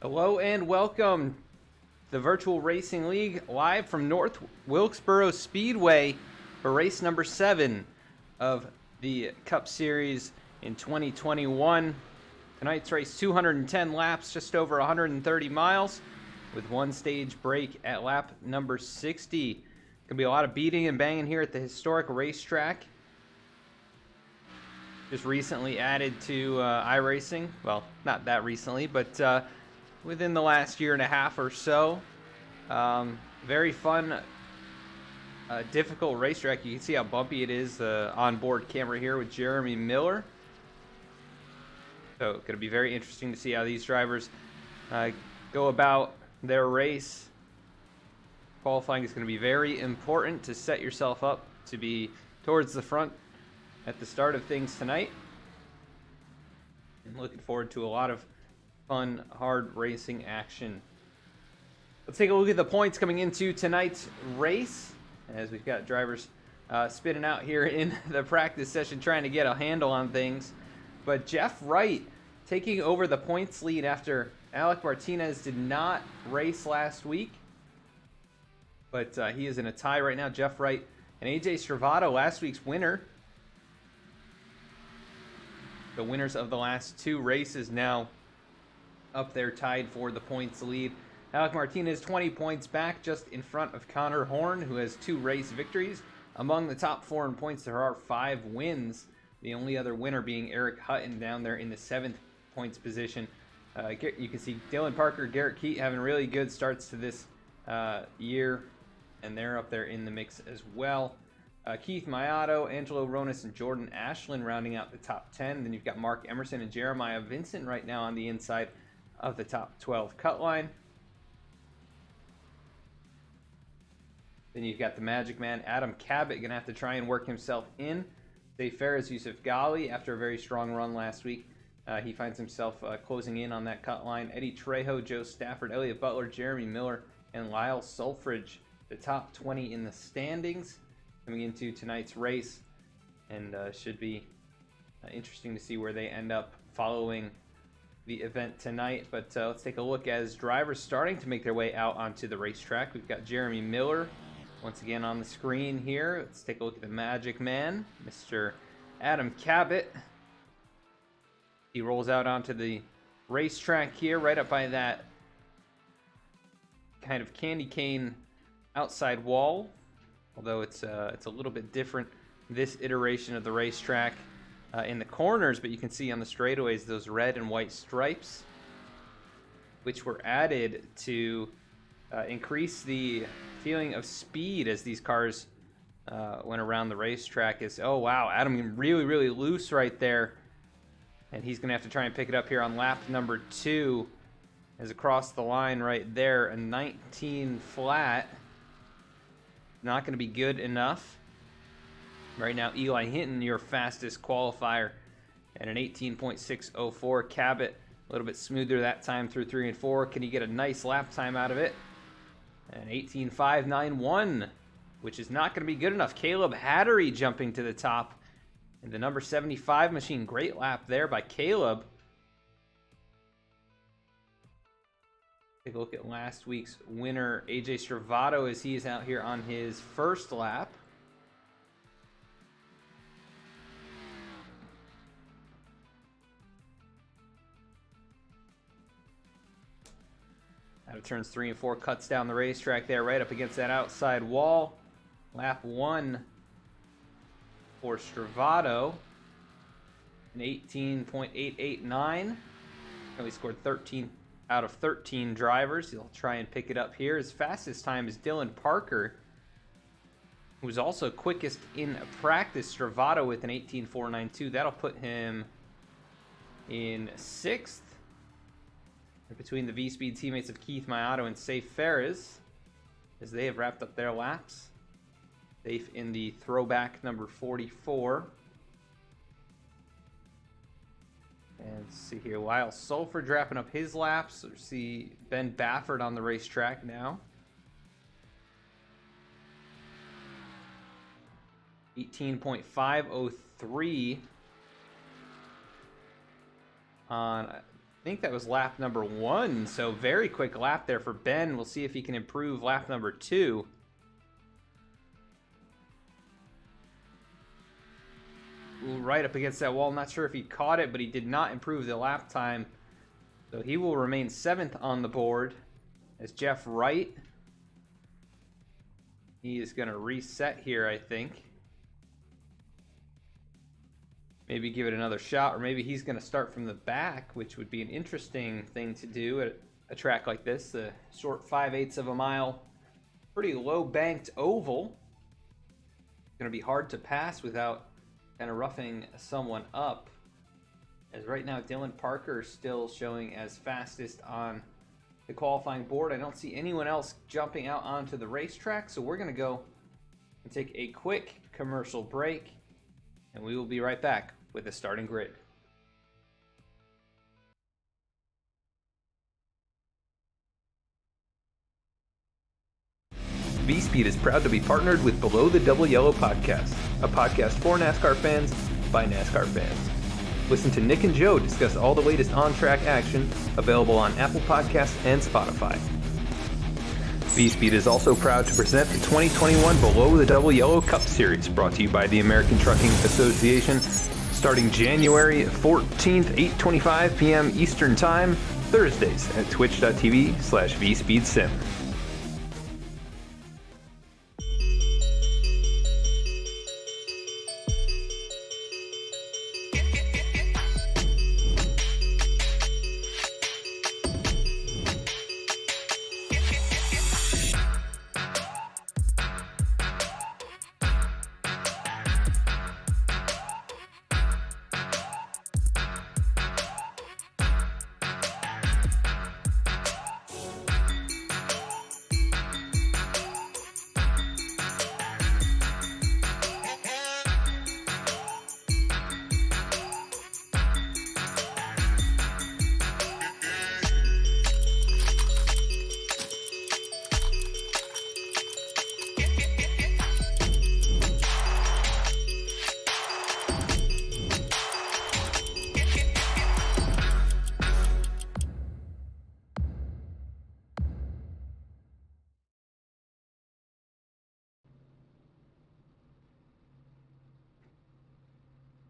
Hello and welcome to the Virtual Racing League live from North Wilkesboro Speedway for race number 7 of the Cup Series in 2021. Tonight's race, 210 laps, just over 130 miles, with one stage break at lap number 60. Gonna be a lot of beating and banging here at the historic racetrack. Just recently added to iRacing. Well, not that recently, but within the last year and a half or so. Very fun, difficult racetrack. You can see how bumpy it is. Onboard camera here with Jeremy Miller. So, going to be very interesting to see how these drivers go about their race. Qualifying is going to be very important to set yourself up to be towards the front at the start of things tonight. And looking forward to a lot of fun, hard racing action. Let's take a look at the points coming into tonight's race, as we've got drivers spinning out here in the practice session trying to get a handle on things. But Jeff Wright taking over the points lead after Alec Martinez did not race last week. But he is in a tie right now. Jeff Wright and AJ Stravato, last week's winner. The winners of the last two races now up there tied for the points lead. Alec Martinez 20 points back, just in front of Connor Horn, who has 2 race victories. Among the top 4 in points, there are 5 wins. The only other winner being Eric Hutton down there in the 7th points position. You can see Dylan Parker, Garrett Keat having really good starts to this year, and they're up there in the mix as well. Keith Mayato, Angelo Ronis, and Jordan Ashland rounding out the top 10. Then you've got Mark Emerson and Jeremiah Vincent right now on the inside of the top 12 cut line. Then you've got the Magic Man, Adam Cabot, going to have to try and work himself in. Dave Ferris, Yusuf Ghali, after a very strong run last week, he finds himself closing in on that cut line. Eddie Trejo, Joe Stafford, Elliot Butler, Jeremy Miller, and Lyle Sulfridge, the top 20 in the standings coming into tonight's race. And should be interesting to see where they end up following the event tonight. But let's take a look as drivers starting to make their way out onto the racetrack. We've got Jeremy Miller once again on the screen here. Let's take a look at the Magic Man, Mr. Adam Cabot. He rolls out onto the racetrack here, right up by that kind of candy cane outside wall. Although it's a little bit different this iteration of the racetrack in the corners, but you can see on the straightaways those red and white stripes, which were added to increase the feeling of speed as these cars went around the racetrack. Is, oh wow, Adam really, really loose right there. And he's going to have to try and pick it up here on lap number 2. As across the line right there, a 19 flat. Not going to be good enough. Right now, Eli Hinton, your fastest qualifier, and an 18.604. Cabot, a little bit smoother that time through 3 and 4. Can he get a nice lap time out of it? An 18.591, which is not going to be good enough. Caleb Hattery jumping to the top in the number 75 machine. Great lap there by Caleb. Take a look at last week's winner, AJ Stravato, as he is out here on his first lap. Out of turns 3 and 4, cuts down the racetrack there, right up against that outside wall. Lap 1 for Stravato, an 18.889. He scored 13 out of 13 drivers. He'll try and pick it up here. His fastest time is Dylan Parker, who was also quickest in practice. Stravato with an 18.492. That'll put him in 6th. Between the V-Speed teammates of Keith Mayato and Safe Ferris, as they have wrapped up their laps. Safe in the throwback number 44. And see here, Lyle Sulford wrapping up his laps. We see Ben Baffert on the racetrack now. 18.503 on, I think that was lap number 1. So very quick lap there for Ben. We'll see if he can improve lap number 2. Right up against that wall. Not sure if he caught it, but he did not improve the lap time. So he will remain 7th on the board as Jeff Wright. He is going to reset here, I think. Maybe give it another shot, or maybe he's going to start from the back, which would be an interesting thing to do at a track like this. The short 5/8 of a mile, pretty low banked oval. Going to be hard to pass without kind of roughing someone up. As right now, Dylan Parker still showing as fastest on the qualifying board. I don't see anyone else jumping out onto the racetrack, so we're going to go and take a quick commercial break, and we will be right back with the starting grid. V-Speed is proud to be partnered with Below the Double Yellow podcast, a podcast for NASCAR fans by NASCAR fans. Listen to Nick and Joe discuss all the latest on-track action, available on Apple Podcasts and Spotify. V-Speed is also proud to present the 2021 Below the Double Yellow Cup Series, brought to you by the American Trucking Association, starting January 14th, 8:25 p.m. Eastern Time, Thursdays at twitch.tv/VSpeedSim.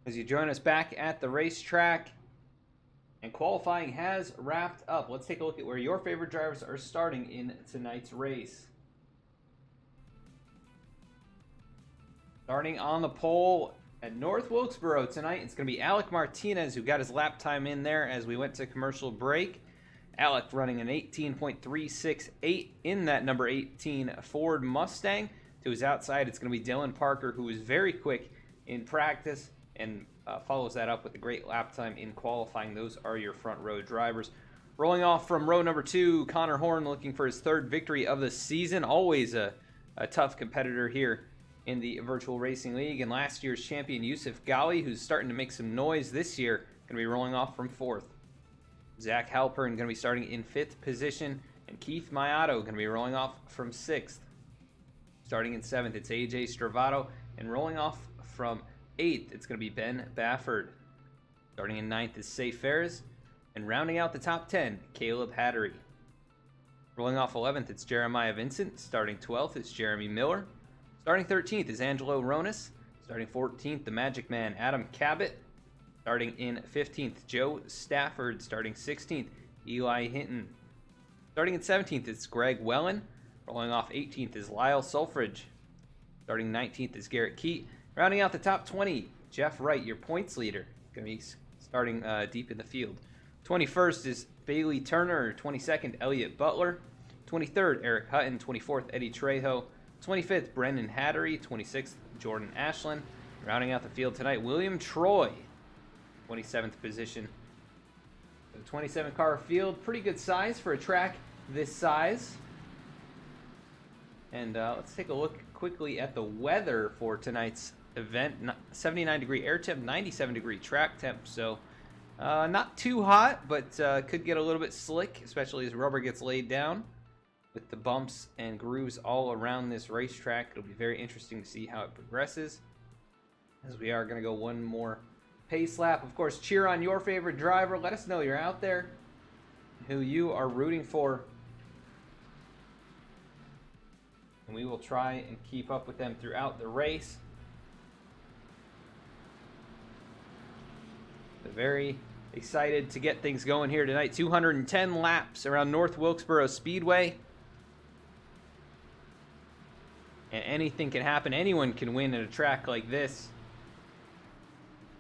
As you join us back at the racetrack, and qualifying has wrapped up. Let's take a look at where your favorite drivers are starting in tonight's race. Starting on the pole at North Wilkesboro tonight, it's going to be Alec Martinez, who got his lap time in there as we went to commercial break. Alec running an 18.368 in that number 18 Ford Mustang. To his outside, it's going to be Dylan Parker, who is very quick in practice and follows that up with a great lap time in qualifying. Those are your front row drivers. Rolling off from row number 2, Connor Horn looking for his 3rd victory of the season. Always a tough competitor here in the Virtual Racing League. And last year's champion Yusuf Ghali, who's starting to make some noise this year, going to be rolling off from 4th. Zach Halpern going to be starting in 5th position. And Keith Mayato going to be rolling off from 6th. Starting in 7th, it's AJ Stravato. And rolling off from 8th, it's going to be Ben Bafford. Starting in 9th is Say Ferris. And rounding out the top 10, Caleb Hattery. Rolling off 11th, it's Jeremiah Vincent. Starting 12th is Jeremy Miller. Starting 13th is Angelo Ronis. Starting 14th, the Magic Man, Adam Cabot. Starting in 15th, Joe Stafford. Starting 16th, Eli Hinton. Starting in 17th, it's Greg Wellen. Rolling off 18th is Lyle Sulfridge. Starting 19th is Garrett Keat. Rounding out the top 20, Jeff Wright, your points leader. Going to be starting deep in the field. 21st is Bailey Turner. 22nd, Elliot Butler. 23rd, Eric Hutton. 24th, Eddie Trejo. 25th, Brendan Hattery. 26th, Jordan Ashland. Rounding out the field tonight, William Troy. 27th position. The 27-car field, pretty good size for a track this size. And let's take a look quickly at the weather for tonight's event. 79-degree air temp, 97-degree track temp. So not too hot, but could get a little bit slick, especially as rubber gets laid down. With the bumps and grooves all around this racetrack, it'll be very interesting to see how it progresses. As we are going to go one more pace lap. Of course, cheer on your favorite driver. Let us know you're out there, who you are rooting for. And we will try and keep up with them throughout the race. They're very excited to get things going here tonight. 210 laps around North Wilkesboro Speedway. And anything can happen. Anyone can win at a track like this.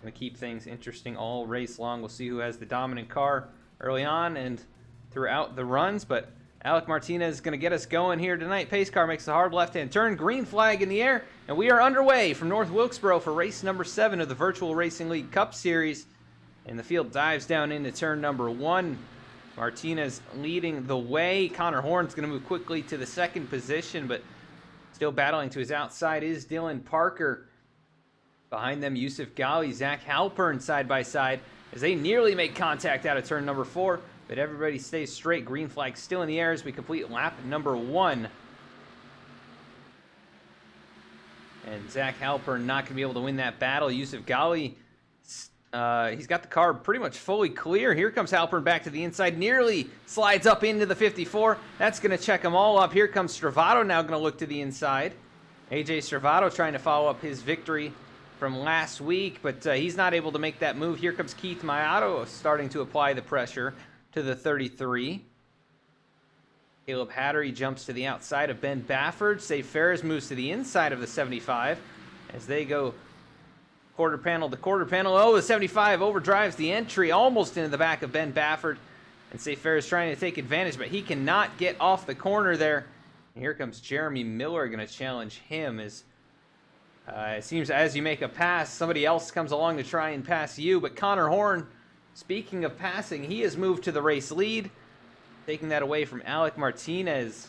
Going to keep things interesting all race long. We'll see who has the dominant car early on and throughout the runs. But Alec Martinez is going to get us going here tonight. Pace car makes the hard left-hand turn. Green flag in the air. And we are underway from North Wilkesboro for race number 7 of the Virtual Racing League Cup Series. And the field dives down into turn number 1. Martinez leading the way. Connor Horn's going to move quickly to the 2nd position, but still battling to his outside is Dylan Parker. Behind them, Yusuf Ghali, Zach Halpern side by side as they nearly make contact out of turn number 4, but everybody stays straight. Green flag still in the air as we complete lap number 1. And Zach Halpern not going to be able to win that battle. Yusuf Ghali, he's got the car pretty much fully clear. Here comes Halpern back to the inside, nearly slides up into the 54. That's going to check them all up. Here comes Stravato now going to look to the inside. AJ Stravato trying to follow up his victory from last week, but he's not able to make that move. Here comes Keith Mayato starting to apply the pressure to the 33. Caleb Hattery jumps to the outside of Ben Bafford. Say Ferris moves to the inside of the 75 as they go quarter panel to quarter panel. Oh, the 75 overdrives the entry almost into the back of Ben Bafford. And Say Ferris trying to take advantage, but he cannot get off the corner there. And here comes Jeremy Miller going to challenge him as it seems as you make a pass, somebody else comes along to try and pass you. But Connor Horn, speaking of passing, he has moved to the race lead, taking that away from Alec Martinez.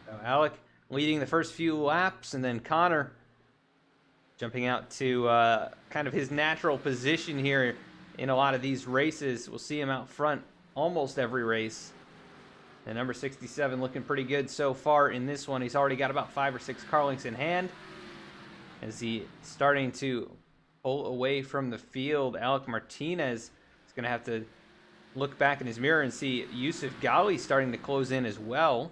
So Alec leading the first few laps, and then Connor jumping out to kind of his natural position here in a lot of these races. We'll see him out front almost every race. And number 67 looking pretty good so far in this one. He's already got about 5 or 6 car lengths in hand as he starting to pull away from the field. Alec Martinez is going to have to look back in his mirror and see Yusuf Ghali starting to close in as well.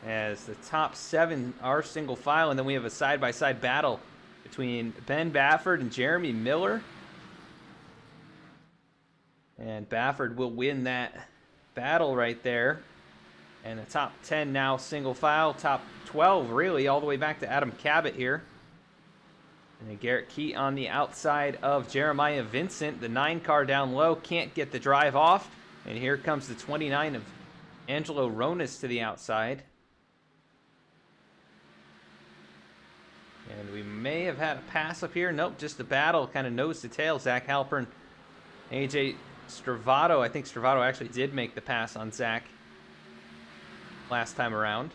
As the top 7 are single file, and then we have a side-by-side battle between Ben Bafford and Jeremy Miller. And Bafford will win that battle right there. And the top 10 now single file. Top 12 really all the way back to Adam Cabot here. And then Garrett Keat on the outside of Jeremiah Vincent. The 9 car down low can't get the drive off. And here comes the 29 of Angelo Ronis to the outside. And we may have had a pass up here. Nope, just a battle, kind of nose to tail. Zach Halpern, AJ Stravato. I think Stravato actually did make the pass on Zach last time around.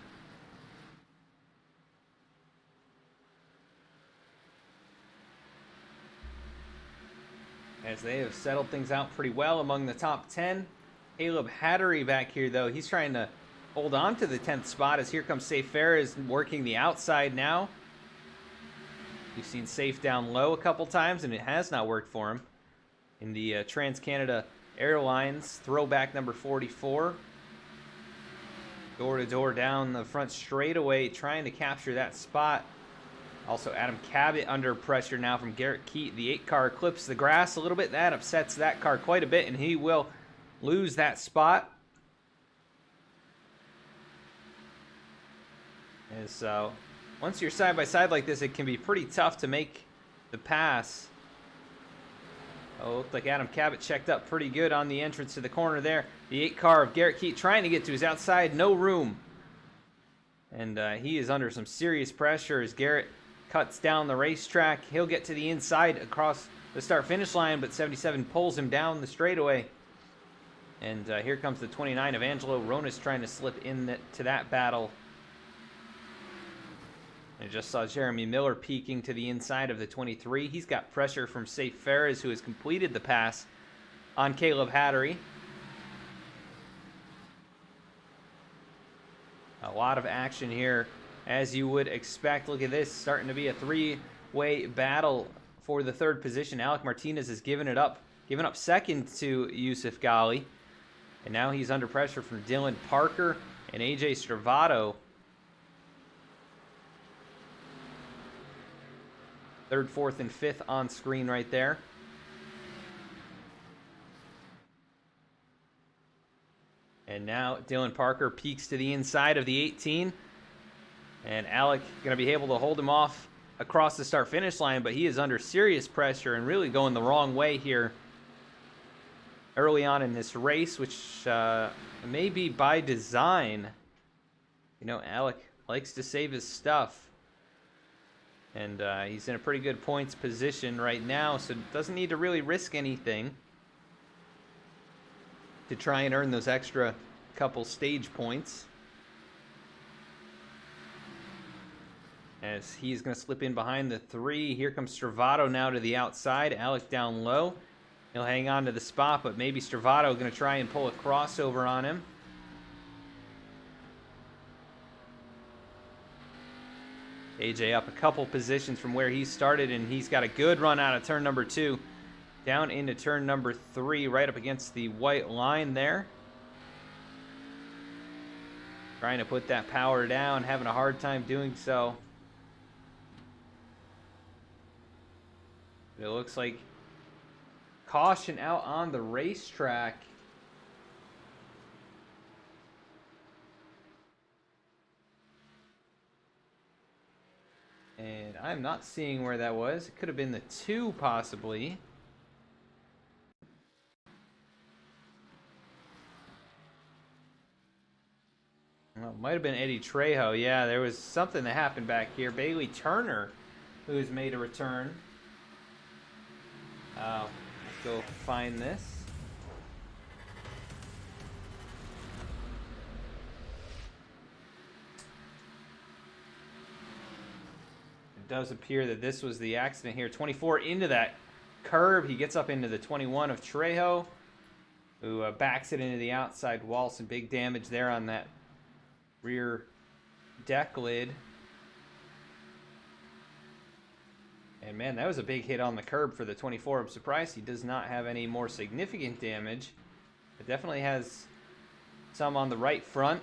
As they have settled things out pretty well among the top 10. Caleb Hattery back here, though. He's trying to hold on to the 10th spot as here comes Safe Ferris working the outside now. You've seen Safe down low a couple times, and it has not worked for him. In the Trans-Canada Airlines throwback number 44. Door-to-door down the front straightaway, trying to capture that spot. Also, Adam Cabot under pressure now from Garrett Keat. The 8 car clips the grass a little bit. That upsets that car quite a bit, and he will lose that spot. And so, once you're side by side like this, it can be pretty tough to make the pass. Oh, looked like Adam Cabot checked up pretty good on the entrance to the corner there. The 8 car of Garrett Keat trying to get to his outside, no room. And he is under some serious pressure as Garrett cuts down the racetrack. He'll get to the inside across the start-finish line, but 77 pulls him down the straightaway. And here comes the 29 of Angelo Ronis trying to slip into that battle. I just saw Jeremy Miller peeking to the inside of the 23. He's got pressure from Safe Ferris, who has completed the pass on Caleb Hattery. A lot of action here, as you would expect. Look at this, starting to be a three-way battle for the third position. Alec Martinez has given up second to Yusuf Ghali. And now he's under pressure from Dylan Parker and AJ Stravato. Third, fourth, and fifth on screen right there. And now Dylan Parker peeks to the inside of the 18. And Alec going to be able to hold him off across the start-finish line, but he is under serious pressure and really going the wrong way here early on in this race, which may be by design. You know, Alec likes to save his stuff. And he's in a pretty good points position right now, so doesn't need to really risk anything to try and earn those extra couple stage points. As he's going to slip in behind the 3. Here comes Stravato now to the outside. Alec down low. He'll hang on to the spot, but maybe Stravato going to try and pull a crossover on him. AJ up a couple positions from where he started, and he's got a good run out of turn number 2. Down into turn number 3, right up against the white line there. Trying to put that power down, having a hard time doing so. It looks like caution out on the racetrack. And I'm not seeing where that was. It could have been the 2 possibly. Well, it might have been Eddie Trejo. Yeah, there was something that happened back here. Bailey Turner, who has made a return. Let's go find this. It does appear that this was the accident here. 24 into that curb. He gets up into the 21 of Trejo, who backs it into the outside wall. Some big damage there on that rear deck lid. And man, that was a big hit on the curb for the 24. I'm surprised he does not have any more significant damage. It definitely has some on the right front.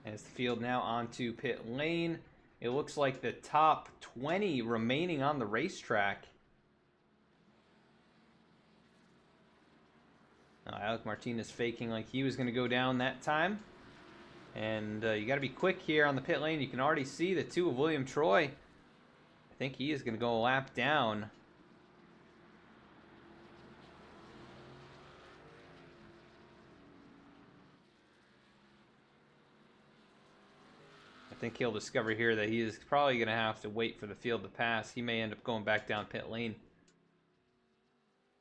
As the field now onto pit lane. It looks like the top 20 remaining on the racetrack. Alec Martinez faking like he was going to go down that time. And you got to be quick here on the pit lane. You can already see the 2 of William Troy. I think he is going to go a lap down. think he'll discover here that he is probably going to have to wait for the field to pass. He may end up going back down pit lane.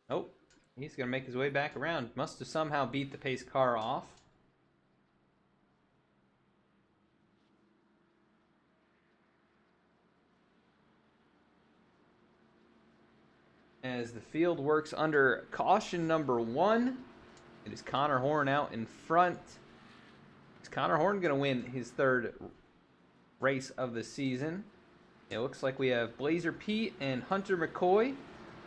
Oh, he's going to make his way back around. Must have somehow beat the pace car off. As the field works under caution number 1, it is Connor Horn out in front. Is Connor Horn going to win his 3rd race of the season? It looks like we have Blazer Pete and Hunter McCoy.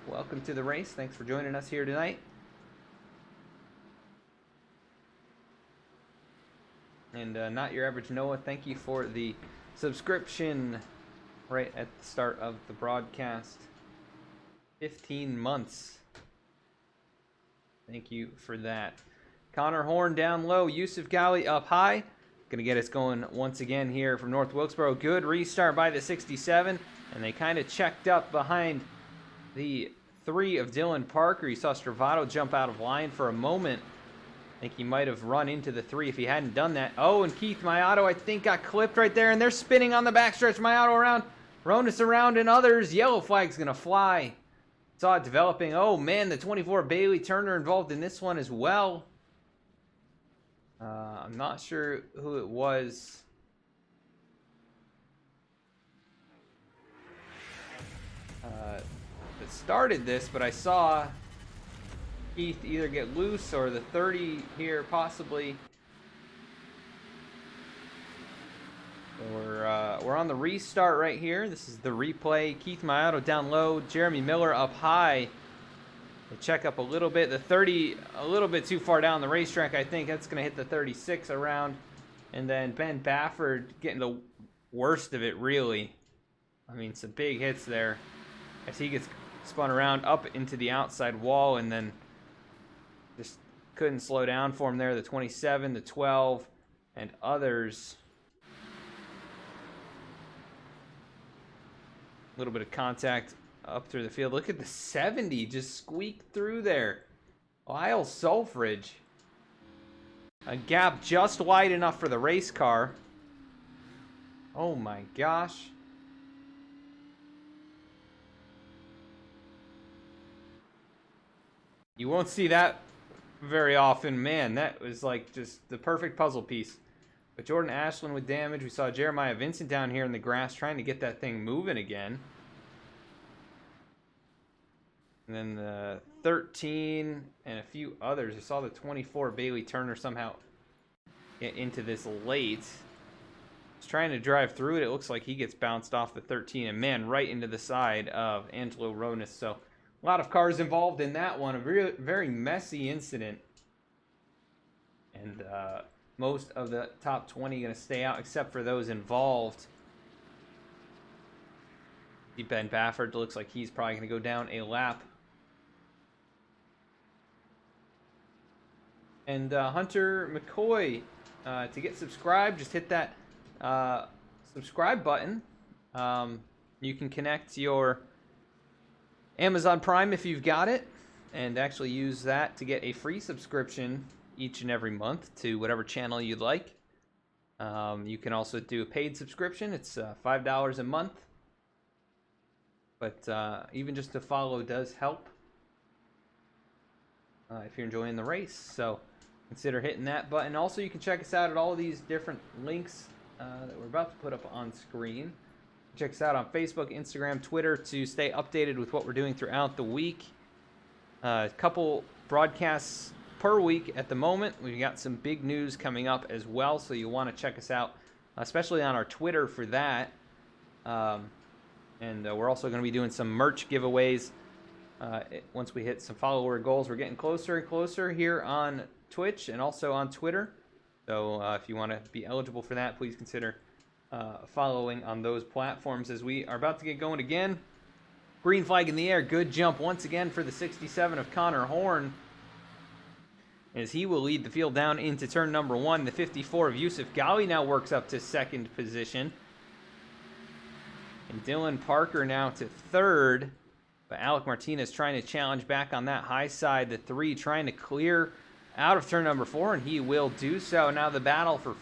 Welcome to the race. Thanks for joining us here tonight. And Not Your Average Noah, thank you for the subscription right at the start of the broadcast. 15 months. Thank you for that. Connor Horn down low. Yusuf Ghali up high. Going to get us going once again here from North Wilkesboro. Good restart by the 67. And they kind of checked up behind the 3 of Dylan Parker. You saw Stravato jump out of line for a moment. I think he might have run into the 3 if he hadn't done that. Oh, and Keith Mayato, I think, got clipped right there. And they're spinning on the backstretch. Mayato around. Ronas around and others. Yellow flag's going to fly. Saw it developing. Oh, man, the 24 Bailey Turner involved in this one as well. I'm not sure who it was. That started this, but I saw Keith either get loose or the 30 here possibly. We're on the restart right here. This is the replay. Keith Mayato down low. Jeremy Miller up high. They check up a little bit. The 30 a little bit too far down the racetrack. I think that's going to hit the 36 around. And then Ben Bafford getting the worst of it, really. I mean, some big hits there as he gets spun around up into the outside wall and then just couldn't slow down for him there. The 27, the 12, and others. A little bit of contact up through the field. Look at the 70 just squeaked through there. Lyle Sulfridge. A gap just wide enough for the race car. Oh my gosh. You won't see that very often. Man, that was like just the perfect puzzle piece. But Jordan Ashland with damage. We saw Jeremiah Vincent down here in the grass trying to get that thing moving again. And then the 13 and a few others. I saw the 24 Bailey Turner somehow get into this late. He's trying to drive through it. It looks like he gets bounced off the 13 and, man, right into the side of Angelo Ronas. So a lot of cars involved in that one. A very messy incident. And most of the top 20 going to stay out except for those involved. Ben Bafford looks like he's probably going to go down a lap. And Hunter McCoy, to get subscribed, just hit that subscribe button. You can connect your Amazon Prime if you've got it, and actually use that to get a free subscription each and every month to whatever channel you'd like. You can also do a paid subscription. It's $5 a month. But even just to follow does help if you're enjoying the race. So consider hitting that button. Also, you can check us out at all these different links that we're about to put up on screen. Check us out on Facebook, Instagram, Twitter to stay updated with what we're doing throughout the week. A couple broadcasts per week at the moment. We've got some big news coming up as well, so you'll want to check us out, especially on our Twitter for that. And we're also going to be doing some merch giveaways once we hit some follower goals. We're getting closer and closer here on Twitch and also on Twitter. So if you want to be eligible for that, please consider following on those platforms as we are about to get going again. Green flag in the air. Good jump once again for the 67 of Connor Horn, as he will lead the field down into turn number 1. The 54 of Yusuf Ghali now works up to second position. And Dylan Parker now to third. But Alec Martinez trying to challenge back on that high side. The 3 trying to clear out of turn number 4, and he will do so. Now the battle for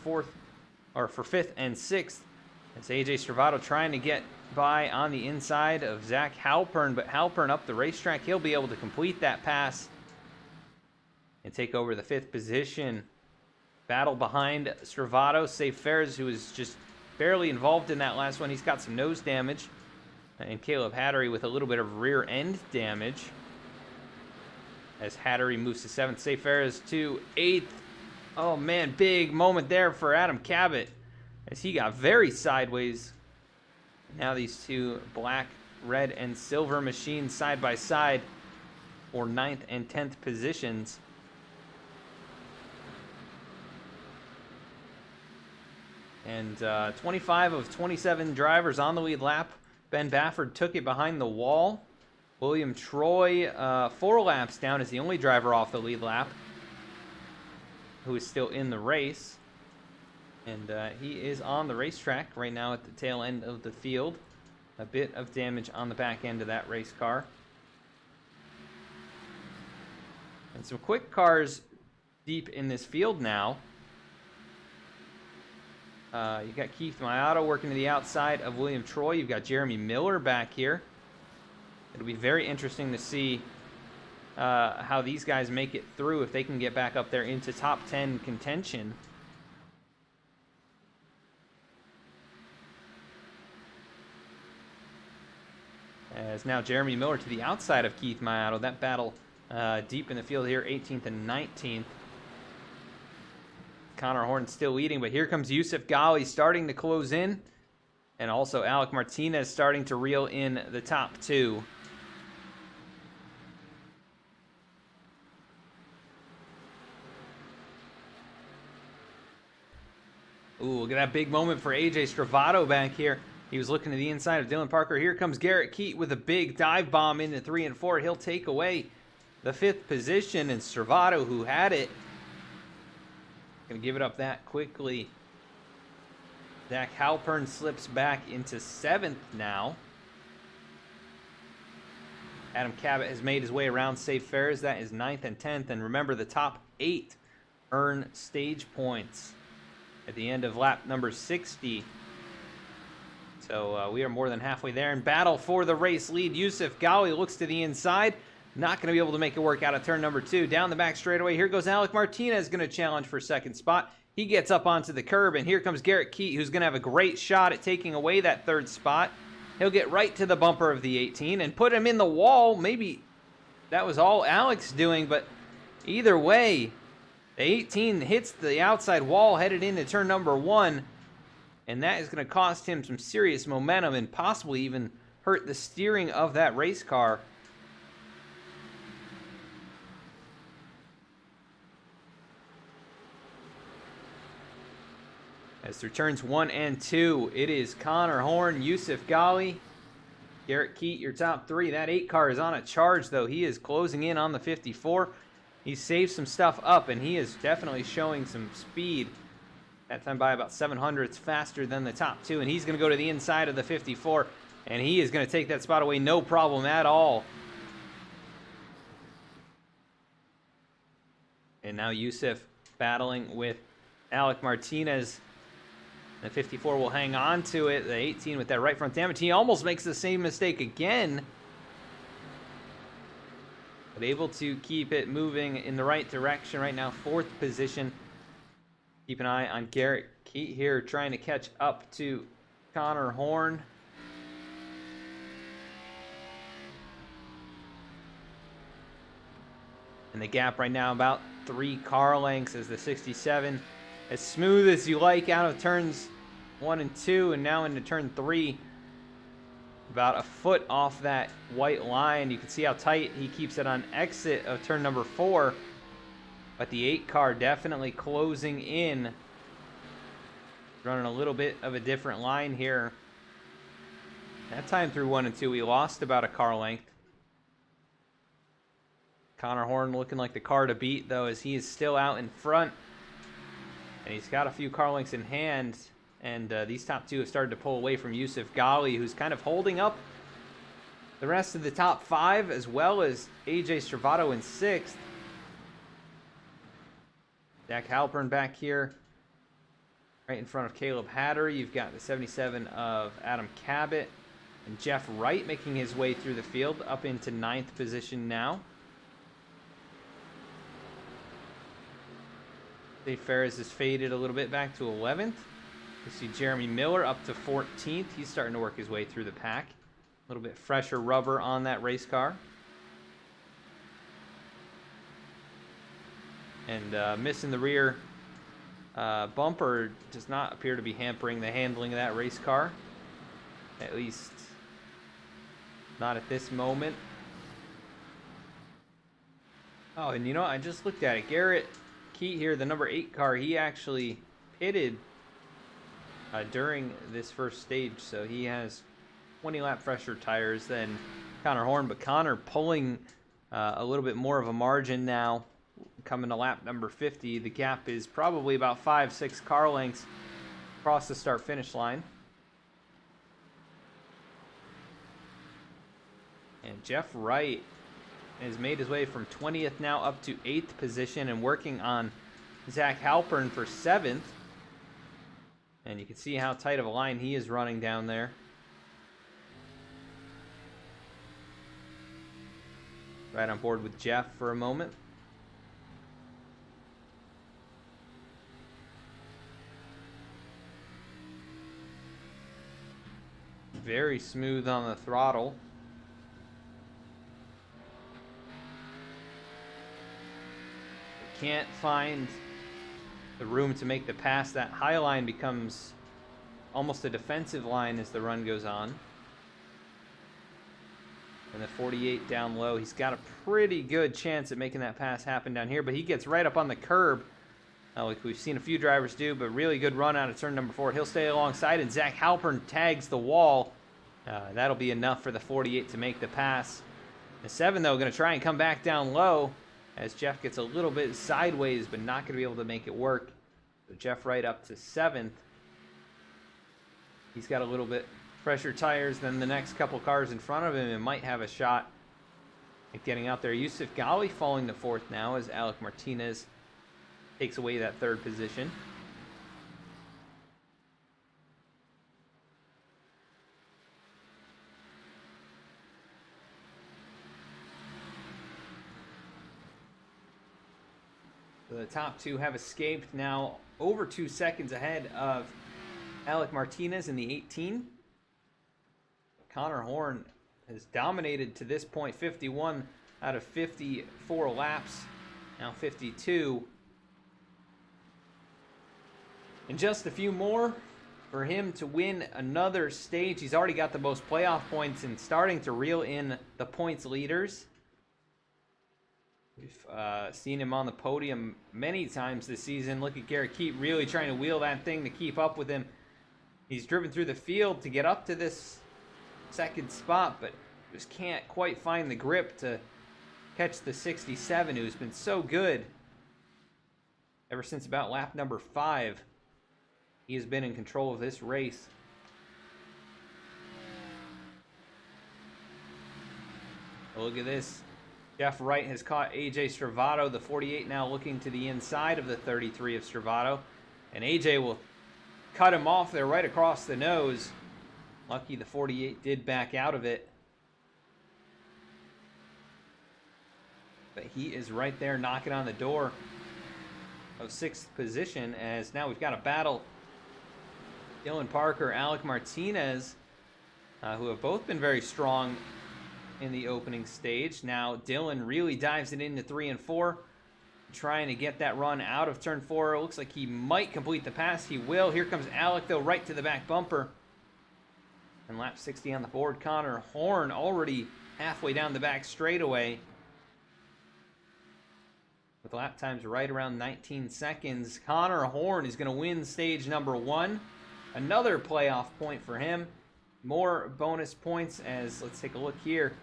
5th and 6th It's AJ Stravato trying to get by on the inside of Zach Halpern, but Halpern up the racetrack. He'll be able to complete that pass and take over the 5th position. Battle behind Stravato. Save Ferris, who was just barely involved in that last one. He's got some nose damage. And Caleb Hattery with a little bit of rear end damage. As Hattery moves to 7th. Save Ferris to 8th. Oh man, big moment there for Adam Cabot, as he got very sideways. Now these two black, red, and silver machines side by side for 9th and 10th positions. And 25 of 27 drivers on the lead lap. Ben Bafford took it behind the wall. William Troy, 4 laps down, is the only driver off the lead lap who is still in the race. And he is on the racetrack right now at the tail end of the field. A bit of damage on the back end of that race car. And some quick cars deep in this field now. You got Keith Mayato working to the outside of William Troy. You've got Jeremy Miller back here. It'll be very interesting to see how these guys make it through, if they can get back up there into top 10 contention. As now Jeremy Miller to the outside of Keith Mayato. That battle deep in the field here, 18th and 19th. Connor Horn still leading, but here comes Yusuf Ghali starting to close in. And also Alec Martinez starting to reel in the top 2. Ooh, look at that big moment for AJ Stravato back here. He was looking to the inside of Dylan Parker. Here comes Garrett Keat with a big dive bomb into 3 and 4. He'll take away the 5th position, and Stravato, who had it, going to give it up that quickly. Zach Halpern slips back into 7th now. Adam Cabot has made his way around Safe Fares. That is 9th and 10th. And remember, the top 8 earn stage points at the end of lap number 60. So we are more than halfway there. In battle for the race lead, Yusuf Ghali looks to the inside. Not going to be able to make it work out of turn number 2. Down the back straightaway, here goes Alec Martinez, going to challenge for 2nd spot. He gets up onto the curb, and here comes Garrett Keat, who's going to have a great shot at taking away that 3rd spot. He'll get right to the bumper of the 18 and put him in the wall. Maybe that was all Alex doing, but either way, the 18 hits the outside wall headed into turn number 1, and that is going to cost him some serious momentum and possibly even hurt the steering of that race car. As through turns 1 and 2, it is Connor Horn, Yusuf Ghali, Garrett Keat, your top 3. That 8 car is on a charge, though. He is closing in on the 54. He saved some stuff up, and he is definitely showing some speed. That time by about 700ths faster than the top 2, and he's going to go to the inside of the 54, and he is going to take that spot away, no problem at all. And now Yusuf battling with Alec Martinez. The 54 will hang on to it. The 18 with that right front damage. He almost makes the same mistake again, but able to keep it moving in the right direction right now. 4th position. Keep an eye on Garrett Keat here, trying to catch up to Connor Horn. And the gap right now about 3 car lengths as the 67, as smooth as you like out of turns 1 and 2, and now into turn 3. About a foot off that white line. You can see how tight he keeps it on exit of turn number 4. But the 8 car definitely closing in. Running a little bit of a different line here. That time through 1 and 2, we lost about a car length. Connor Horn looking like the car to beat, though, as he is still out in front. And he's got a few car lengths in hand. And these top 2 have started to pull away from Yusuf Ghali, who's kind of holding up the rest of the top 5, as well as AJ Stravato in 6th. Zach Halpern back here, Right in front of Caleb Hatter, you've got the 77 of Adam Cabot. And Jeff Wright making his way through the field up into 9th position now. Dave Ferris has faded a little bit back to 11th. You see Jeremy Miller up to 14th. He's starting to work his way through the pack. A little bit fresher rubber on that race car. And missing the rear bumper does not appear to be hampering the handling of that race car. At least not at this moment. Oh, and you know, I just looked at it. Garrett Keat here, the number 8 car, he actually pitted during this first stage, so he has 20 lap fresher tires than Connor Horn, but Connor pulling a little bit more of a margin now, coming to lap number 50. The gap is probably about 5-6 car lengths across the start-finish line. And Jeff Wright has made his way from 20th now up to 8th position and working on Zach Halpern for 7th. And you can see how tight of a line he is running down there. Right on board with Jeff for a moment. Very smooth on the throttle. Can't find the room to make the pass. That high line becomes almost a defensive line as the run goes on. And the 48 down low, he's got a pretty good chance at making that pass happen down here, but he gets right up on the curb, like we've seen a few drivers do, but really good run out of turn number 4. He'll stay alongside, and Zach Halpern tags the wall. That'll be enough for the 48 to make the pass. The 7, though, going to try and come back down low, as Jeff gets a little bit sideways, but not going to be able to make it work. So Jeff Wright up to 7th. He's got a little bit fresher tires than the next couple cars in front of him and might have a shot at getting out there. Yusuf Ghali falling to 4th now as Alec Martinez takes away that 3rd position. The top 2 have escaped now, over 2 seconds ahead of Alec Martinez in the 18. Connor Horn has dominated to this point, 51 out of 54 laps, now 52. And just a few more for him to win another stage. He's already got the most playoff points and starting to reel in the points leaders. We've seen him on the podium many times this season. Look at Garrett Keat really trying to wheel that thing to keep up with him. He's driven through the field to get up to this 2nd spot, but just can't quite find the grip to catch the 67, who's been so good ever since about lap number 5. He has been in control of this race. Look at this. Jeff Wright has caught AJ Stravato, the 48 now looking to the inside of the 33 of Stravato. And AJ will cut him off there right across the nose. Lucky the 48 did back out of it. But he is right there knocking on the door of 6th position, as now we've got a battle. Dylan Parker, Alec Martinez, who have both been very strong in the opening stage. Now Dylan really dives it into 3 and 4, trying to get that run out of turn 4. It looks like he might complete the pass. He will. Here comes Alec, though, right to the back bumper. And lap 60 on the board. Connor Horn already halfway down the back straightaway, with lap times right around 19 seconds. Connor Horn is going to win stage number 1. Another playoff point for him. More bonus points, as let's take a look here.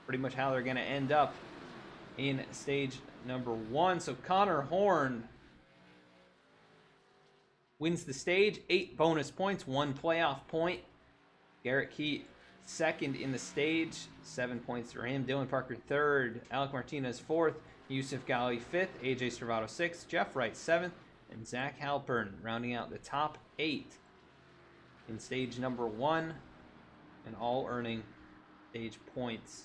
Pretty much how they're going to end up in stage number 1. So Connor Horn wins the stage, 8 bonus points, 1 playoff point. Garrett Keat 2nd in the stage, 7 points for him. Dylan Parker 3rd, Alec Martinez 4th, Yusuf Ghali 5th, AJ Stravato 6th, Jeff Wright 7th, and Zach Halpern rounding out the top 8 in stage number 1, and all earning stage points.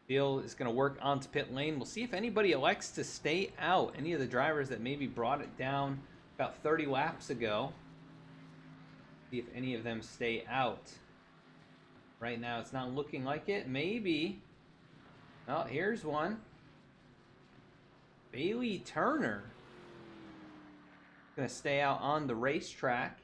Field is going to work onto pit lane. We'll see if anybody elects to stay out. Any of the drivers that maybe brought it down about 30 laps ago. See if any of them stay out. Right now, it's not looking like it. Maybe. Oh, here's one. Bailey Turner. Going to stay out on the racetrack.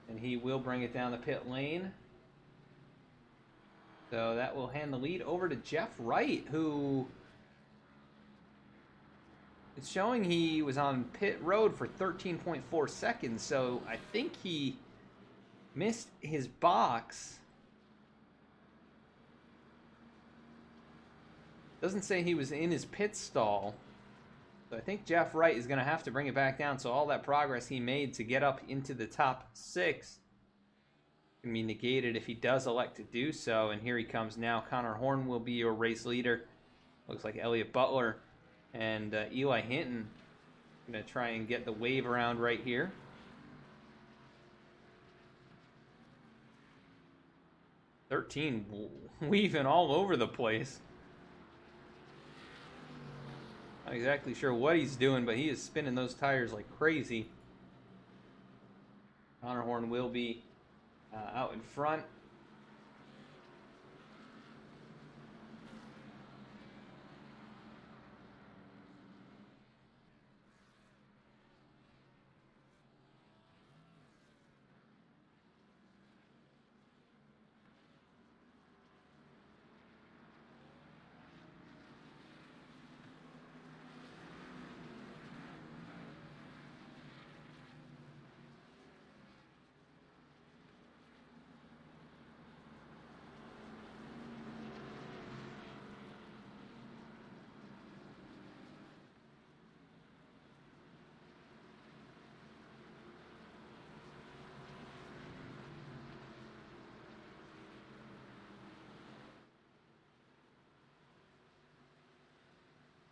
And he will bring it down the pit lane. So that will hand the lead over to Jeff Wright, who it's showing he was on pit road for 13.4 seconds. So I think he missed his box. Doesn't say he was in his pit stall. So I think Jeff Wright is going to have to bring it back down. So all that progress he made to get up into the top 6 can be negated if he does elect to do so. And here he comes now. Connor Horn will be your race leader. Looks like Elliott Butler and Eli Hinton going to try and get the wave around right here. "13 weaving all over the place. Not exactly sure what he's doing, but he is spinning those tires like crazy. Connor Horn will be out in front.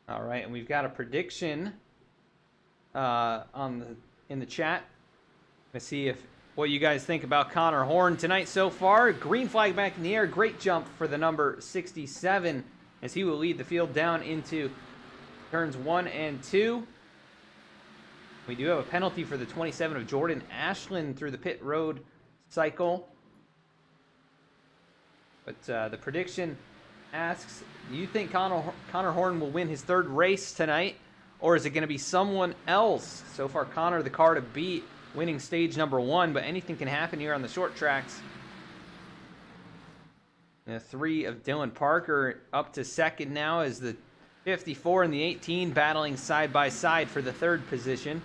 All right, and we've got a prediction in the chat. Let's see what you guys think about Connor Horn tonight so far. Green flag back in the air. Great jump for the number 67 as he will lead the field down into turns 1 and 2. We do have a penalty for the 27 of Jordan Ashland through the pit road cycle. But the prediction asks, do you think Connor Horn will win his 3rd race tonight, or is it going to be someone else? So far, Connor, the car to beat, winning stage number 1, but anything can happen here on the short tracks. The 3 of Dylan Parker up to 2nd now as the 54 and the 18 battling side by side for the 3rd position.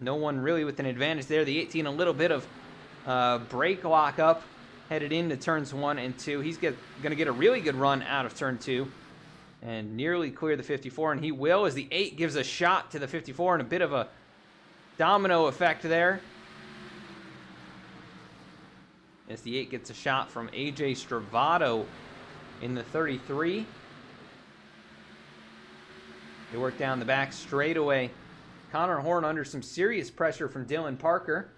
No one really with an advantage there. The 18 a little bit of brake lock up headed into turns 1 and 2. He's going to get a really good run out of turn 2 and nearly clear the 54, and he will as the 8 gives a shot to the 54 and a bit of a domino effect there. As the 8 gets a shot from AJ Stravato in the 33. They work down the back straightaway. Connor Horn under some serious pressure from Dylan Parker.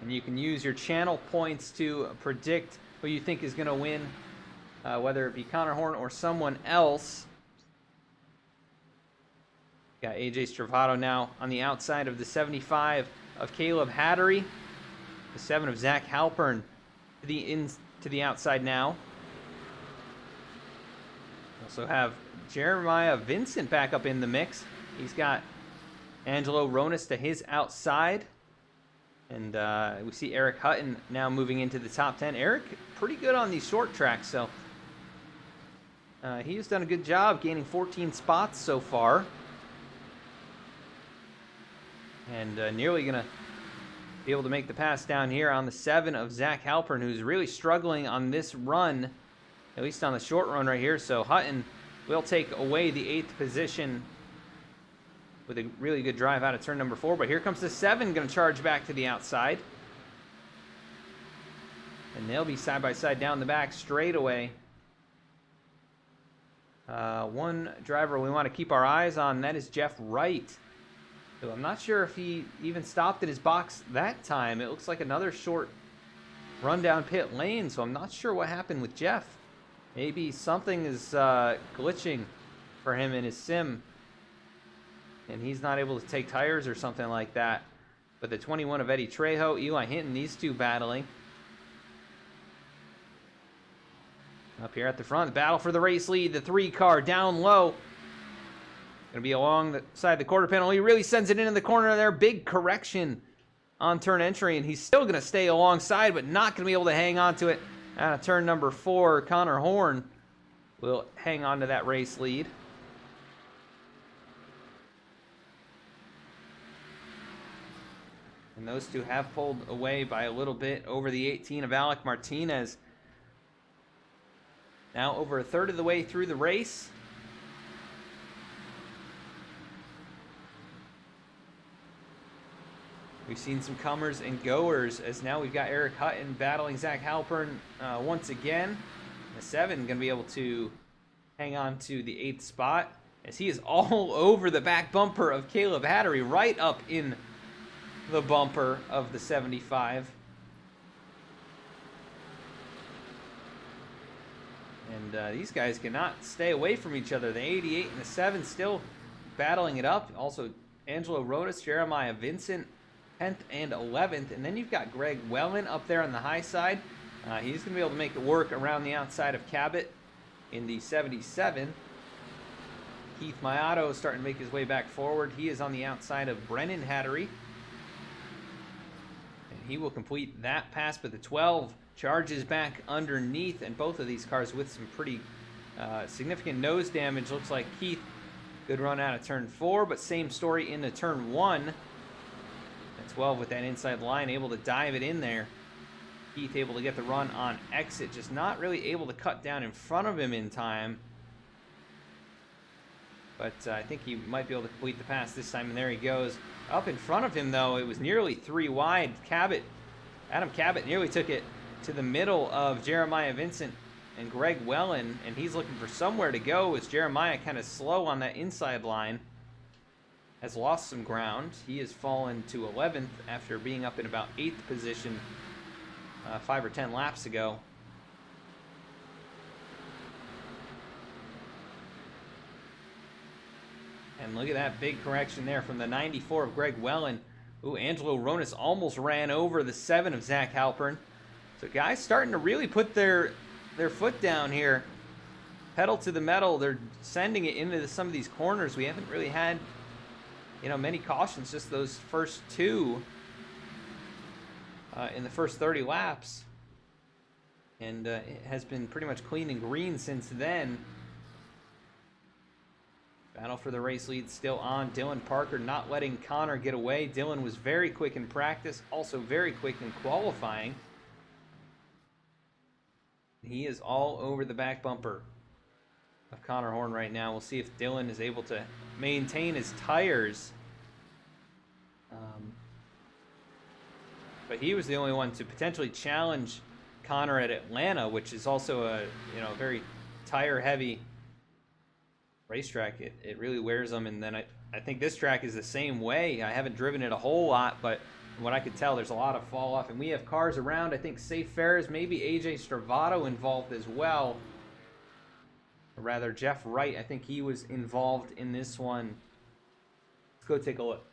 And you can use your channel points to predict who you think is going to win, whether it be Connor Horn or someone else. Got AJ Stravato now on the outside of the 75 of Caleb Hattery. The 7 of Zach Halpern to the outside now. Also have Jeremiah Vincent back up in the mix. He's got Angelo Ronas to his outside. And we see Eric Hutton now moving into the top 10. Eric, pretty good on these short tracks, so he's done a good job gaining 14 spots so far. And nearly going to be able to make the pass down here on the 7 of Zach Halpern, who's really struggling on this run, at least on the short run right here. So Hutton will take away the 8th position with a really good drive out of turn number 4. But here comes the 7, going to charge back to the outside. And they'll be side by side down the back straight away. One driver we want to keep our eyes on, that is Jeff Wright. So I'm not sure if he even stopped in his box that time. It looks like another short run down pit lane, so I'm not sure what happened with Jeff. Maybe something is glitching for him in his sim, and he's not able to take tires or something like that. But the 21 of Eddie Trejo, Eli Hinton, these two battling. Up here at the front, the battle for the race lead, the 3 car down low. Going to be along the side of the quarter panel. He really sends it into the corner there. Big correction on turn entry, and he's still going to stay alongside, but not going to be able to hang on to it. Out of turn number 4, Connor Horn will hang on to that race lead. And those two have pulled away by a little bit over the 18 of Alec Martinez. Now over a third of the way through the race. We've seen some comers and goers, as now we've got Eric Hutton battling Zach Halpern once again. The 7 going to be able to hang on to the 8th spot, as he is all over the back bumper of Caleb Hattery, right up in the bumper of the 75. And these guys cannot stay away from each other. The 88 and the 7 still battling it up. Also, Angelo Rodas, Jeremiah Vincent, 10th and 11th. And then you've got Greg Wellen up there on the high side. He's going to be able to make it work around the outside of Cabot in the 77. Keith Mayato is starting to make his way back forward. He is on the outside of Brennan Hattery. And he will complete that pass, but the 12 charges back underneath, and both of these cars with some pretty significant nose damage. Looks like Keith, good run out of turn 4, but same story into turn 1. And 12 with that inside line, able to dive it in there. Keith able to get the run on exit, just not really able to cut down in front of him in time. But I think he might be able to complete the pass this time, and there he goes. Up in front of him, though, it was nearly 3 wide. Adam Cabot nearly took it to the middle of Jeremiah Vincent and Greg Wellen, and he's looking for somewhere to go as Jeremiah kind of slow on that inside line. Has lost some ground. He has fallen to 11th after being up in about 8th position 5 or 10 laps ago. And look at that big correction there from the 94 of Greg Wellen. Ooh, Angelo Ronas almost ran over the 7 of Zach Halpern. So guys starting to really put their foot down here. Pedal to the metal. They're sending it into some of these corners. We haven't really had, many cautions, just those first 2 in the first 30 laps. And it has been pretty much clean and green since then. Battle for the race lead still on. Dylan Parker not letting Connor get away. Dylan was very quick in practice, also very quick in qualifying. He is all over the back bumper of Connor Horn right now. We'll see if Dylan is able to maintain his tires. But he was the only one to potentially challenge Connor at Atlanta, which is also a very tire-heavy racetrack. It really wears them, and then I think this track is the same way. I haven't driven it a whole lot, but from what I could tell, there's a lot of fall off, and we have cars around. I think Safe Ferris, maybe AJ Stravato involved as well. Or rather, Jeff Wright, I think he was involved in this one. Let's go take a look.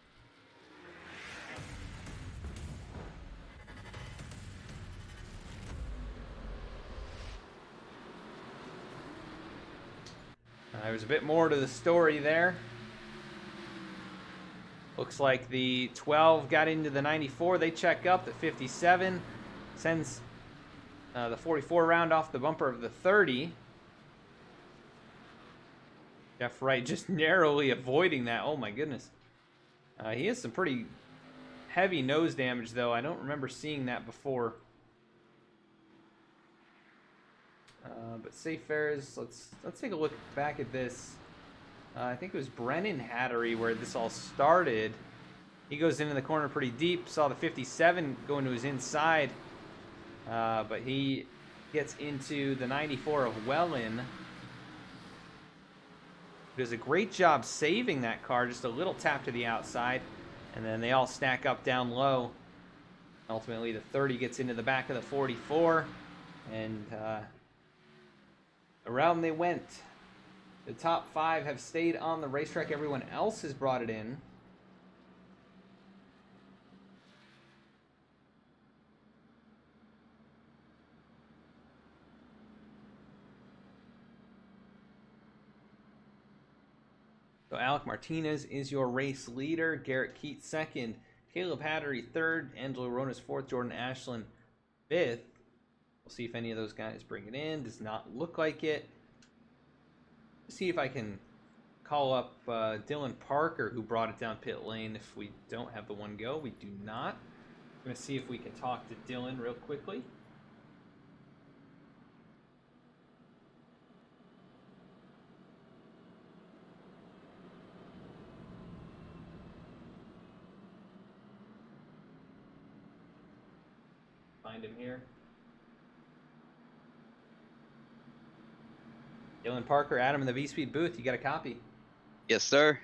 There's a bit more to the story there. Looks like the 12 got into the 94. They check up. The 57 sends the 44 round off the bumper of the 30. Jeff Wright just narrowly avoiding that. Oh my goodness. He has some pretty heavy nose damage, though. I don't remember seeing that before. But safe fares. Let's take a look back at this. I think it was Brennan Hattery where this all started. He goes into the corner pretty deep. Saw the 57 go into his inside. But he gets into the 94 of Wellen. Does a great job saving that car. Just a little tap to the outside. And then they all stack up down low. Ultimately, the 30 gets into the back of the 44. And around they went. The top 5 have stayed on the racetrack. Everyone else has brought it in. So Alec Martinez is your race leader. Garrett Keats second. Caleb Hattery third. Angelo Ronas fourth. Jordan Ashland fifth. We'll see if any of those guys bring it in. Does not look like it. Let's see if I can call up Dylan Parker, who brought it down pit lane. If we don't have the one go, we do not. I'm going to see if we can talk to Dylan real quickly. Find him here. Dylan Parker, Adam in the V-Speed booth. You got a copy? Yes, sir.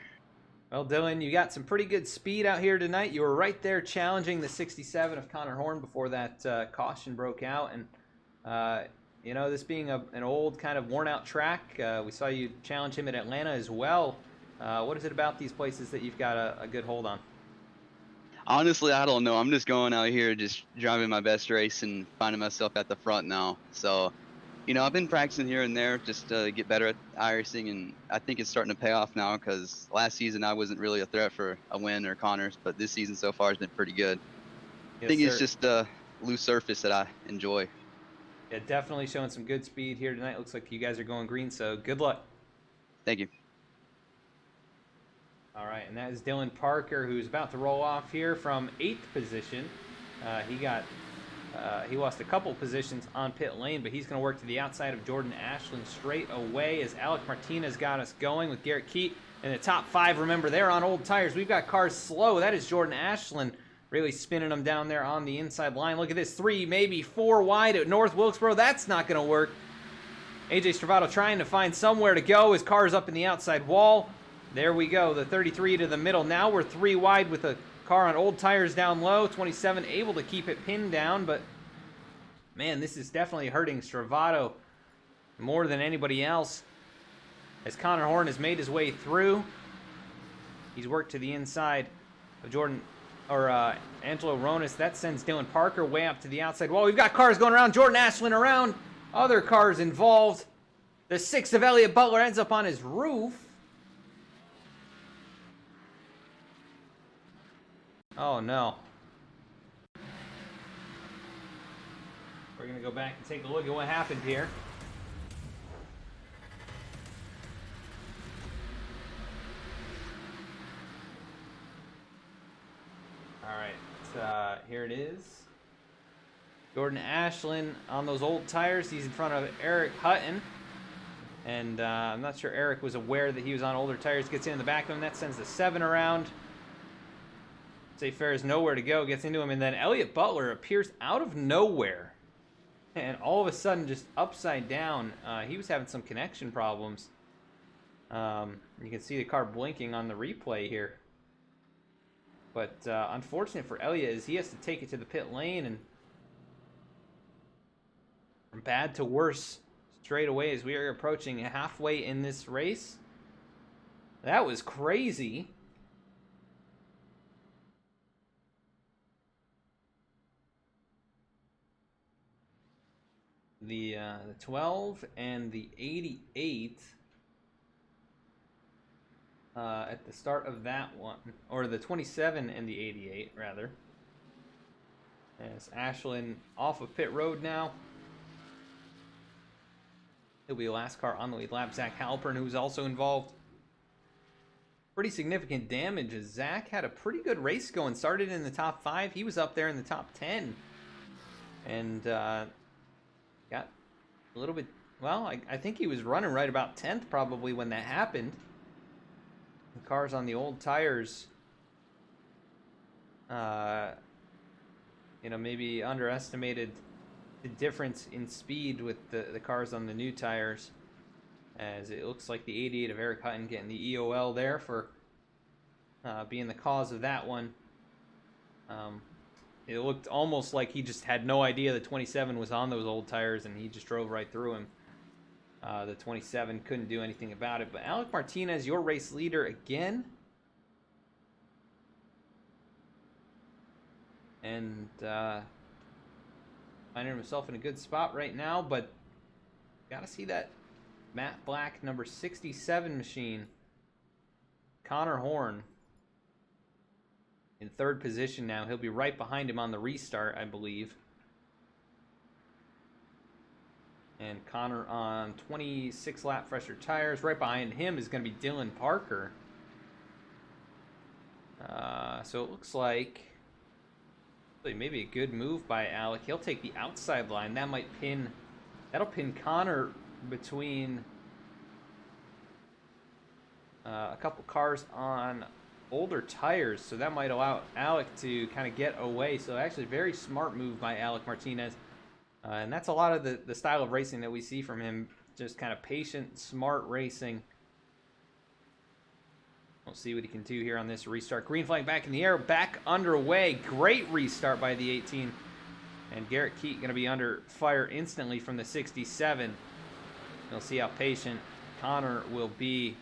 Well, Dylan, you got some pretty good speed out here tonight. You were right there challenging the 67 of Connor Horn before that caution broke out. And, you know, this being an old kind of worn-out track, we saw you challenge him at Atlanta as well. What is it about these places that you've got a good hold on? Honestly, I don't know. I'm just going out here, just driving my best race and finding myself at the front now. So, you know, I've been practicing here and there just to get better at iRacing, and I think it's starting to pay off now because last season I wasn't really a threat for a win or Connors, but this season so far has been pretty good. Yes, I think sir. it's just a loose surface that I enjoy. Yeah, definitely showing some good speed here tonight. Looks like you guys are going green, so good luck. Thank you. All right, and that is Dylan Parker, who's about to roll off here from 8th position. He lost a couple positions on pit lane, but he's going to work to the outside of Jordan Ashland straight away as Alec Martinez got us going with Garrett Keat in the top 5. Remember, they're on old tires. We've got cars slow. That is Jordan Ashland really spinning them down there on the inside line. Look at this, 3, maybe 4 wide at North Wilkesboro. That's not going to work. AJ Stravato trying to find somewhere to go. His car's up in the outside wall. There we go, the 33 to the middle. Now we're 3 wide with a car on old tires down low. 27 able to keep it pinned down, but man, this is definitely hurting Stravato more than anybody else. As Connor Horn has made his way through, he's worked to the inside of Angelo Ronas. That sends Dylan Parker way up to the outside wall. We've got cars going around. Jordan Ashland around. Other cars involved. The 6 of Elliott Butler ends up on his roof. Oh no. We're going to go back and take a look at what happened here. Alright, here it is. Jordan Ashland on those old tires. He's in front of Eric Hutton. And I'm not sure Eric was aware that he was on older tires. Gets in the back of him. That sends the 7 around. Safe Fair is nowhere to go, gets into him, and then Elliott Butler appears out of nowhere. And all of a sudden, just upside down, he was having some connection problems. You can see the car blinking on the replay here. But unfortunate for Elliott is he has to take it to the pit lane, and from bad to worse straight away as we are approaching halfway in this race. That was crazy. The 12 and the 88 at the start of that one, or the 27 and the 88 rather. As Ashland off of pit road now. He'll be the last car on the lead lap. Zach Halpern, who's also involved. Pretty significant damage as Zach had a pretty good race going. Started in the top 5. He was up there in the top 10. And got a little bit... Well, I think he was running right about 10th probably when that happened. The cars on the old tires... maybe underestimated the difference in speed with the cars on the new tires, as it looks like the 88 of Eric Hutton getting the EOL there for being the cause of that one. It looked almost like he just had no idea the 27 was on those old tires and he just drove right through him. The 27 couldn't do anything about it. But Alec Martinez, your race leader again. And finding himself in a good spot right now, but gotta see that matte black number 67 machine. Connor Horn in 3rd position now. He'll be right behind him on the restart, I believe. And Connor on 26 lap fresher tires. Right behind him is going to be Dylan Parker. So it looks like maybe a good move by Alec. He'll take the outside line. That'll pin Connor between a couple cars on older tires. So that might allow Alec to kind of get away. So actually very smart move by Alec Martinez. And that's a lot of the style of racing that we see from him. Just kind of patient, smart racing. We'll see what he can do here on this restart. Green flag back in the air, back underway. Great restart by the 18. And Garrett Keat going to be under fire instantly from the 67. We'll see how patient Connor will be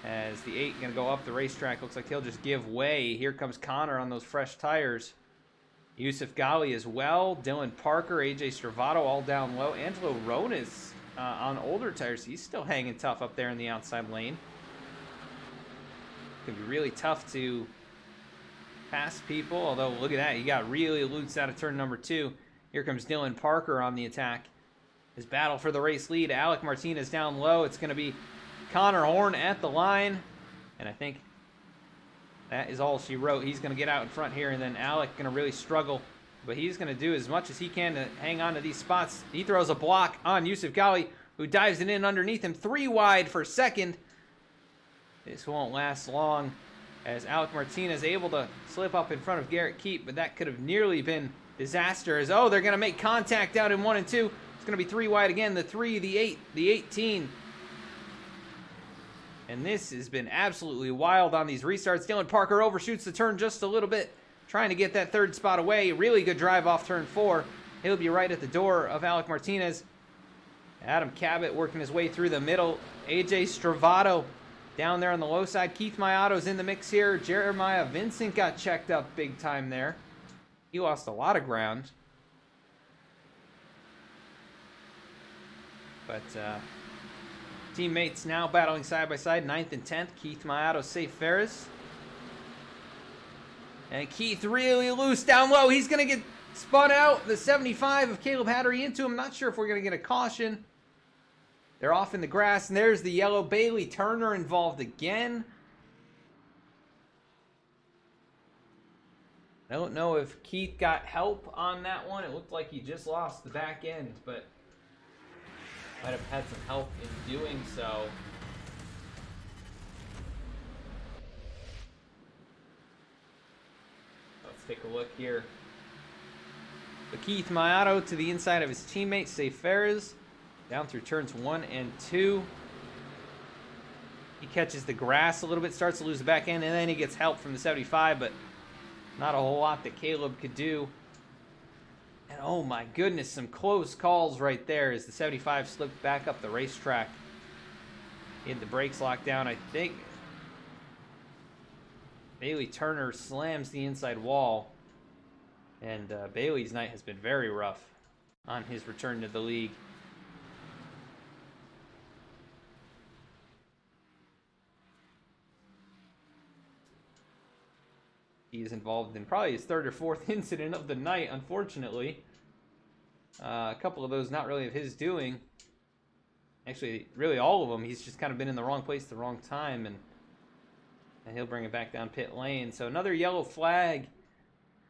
as the 8 going to go up the racetrack. Looks like he'll just give way. Here comes Connor on those fresh tires. Yusuf Ghali as well. Dylan Parker, AJ Stravato all down low. Angelo Ronas on older tires. He's still hanging tough up there in the outside lane. It's going to be really tough to pass people. Although, look at that. He got really loose out of turn number 2. Here comes Dylan Parker on the attack. His battle for the race lead. Alec Martinez down low. It's going to be Connor Horn at the line. And I think that is all she wrote. He's going to get out in front here, and then Alec going to really struggle. But he's going to do as much as he can to hang on to these spots. He throws a block on Yusuf Ghali, who dives it in underneath him. 3 wide for second. This won't last long as Alec Martinez able to slip up in front of Garrett Keat, but that could have nearly been disaster. As, oh, they're going to make contact out in 1 and 2. It's going to be 3 wide again. The 3, the 8, the 18. And this has been absolutely wild on these restarts. Dylan Parker overshoots the turn just a little bit, trying to get that 3rd spot away. Really good drive off turn 4. He'll be right at the door of Alec Martinez. Adam Cabot working his way through the middle. AJ Stravato down there on the low side. Keith Mayato's in the mix here. Jeremiah Vincent got checked up big time there. He lost a lot of ground. But teammates now battling side by side. 9th and 10th. Keith Mayato, Safe Ferris. And Keith really loose down low. He's going to get spun out. The 75 of Caleb Hattery into him. Not sure if we're going to get a caution. They're off in the grass. And there's the yellow. Bailey Turner involved again. I don't know if Keith got help on that one. It looked like he just lost the back end, but might have had some help in doing so. Let's take a look here. So Keith Mayato to the inside of his teammate, Safe Ferris, down through turns 1 and 2. He catches the grass a little bit, starts to lose the back end, and then he gets help from the 75, but not a whole lot that Caleb could do. And oh my goodness, some close calls right there as the 75 slipped back up the racetrack. He had the brakes locked down, I think. Bailey Turner slams the inside wall. And Bailey's night has been very rough on his return to the league. He is involved in probably his third or fourth incident of the night, unfortunately. A couple of those not really of his doing. Actually, really all of them. He's just kind of been in the wrong place at the wrong time, and he'll bring it back down pit lane. So another yellow flag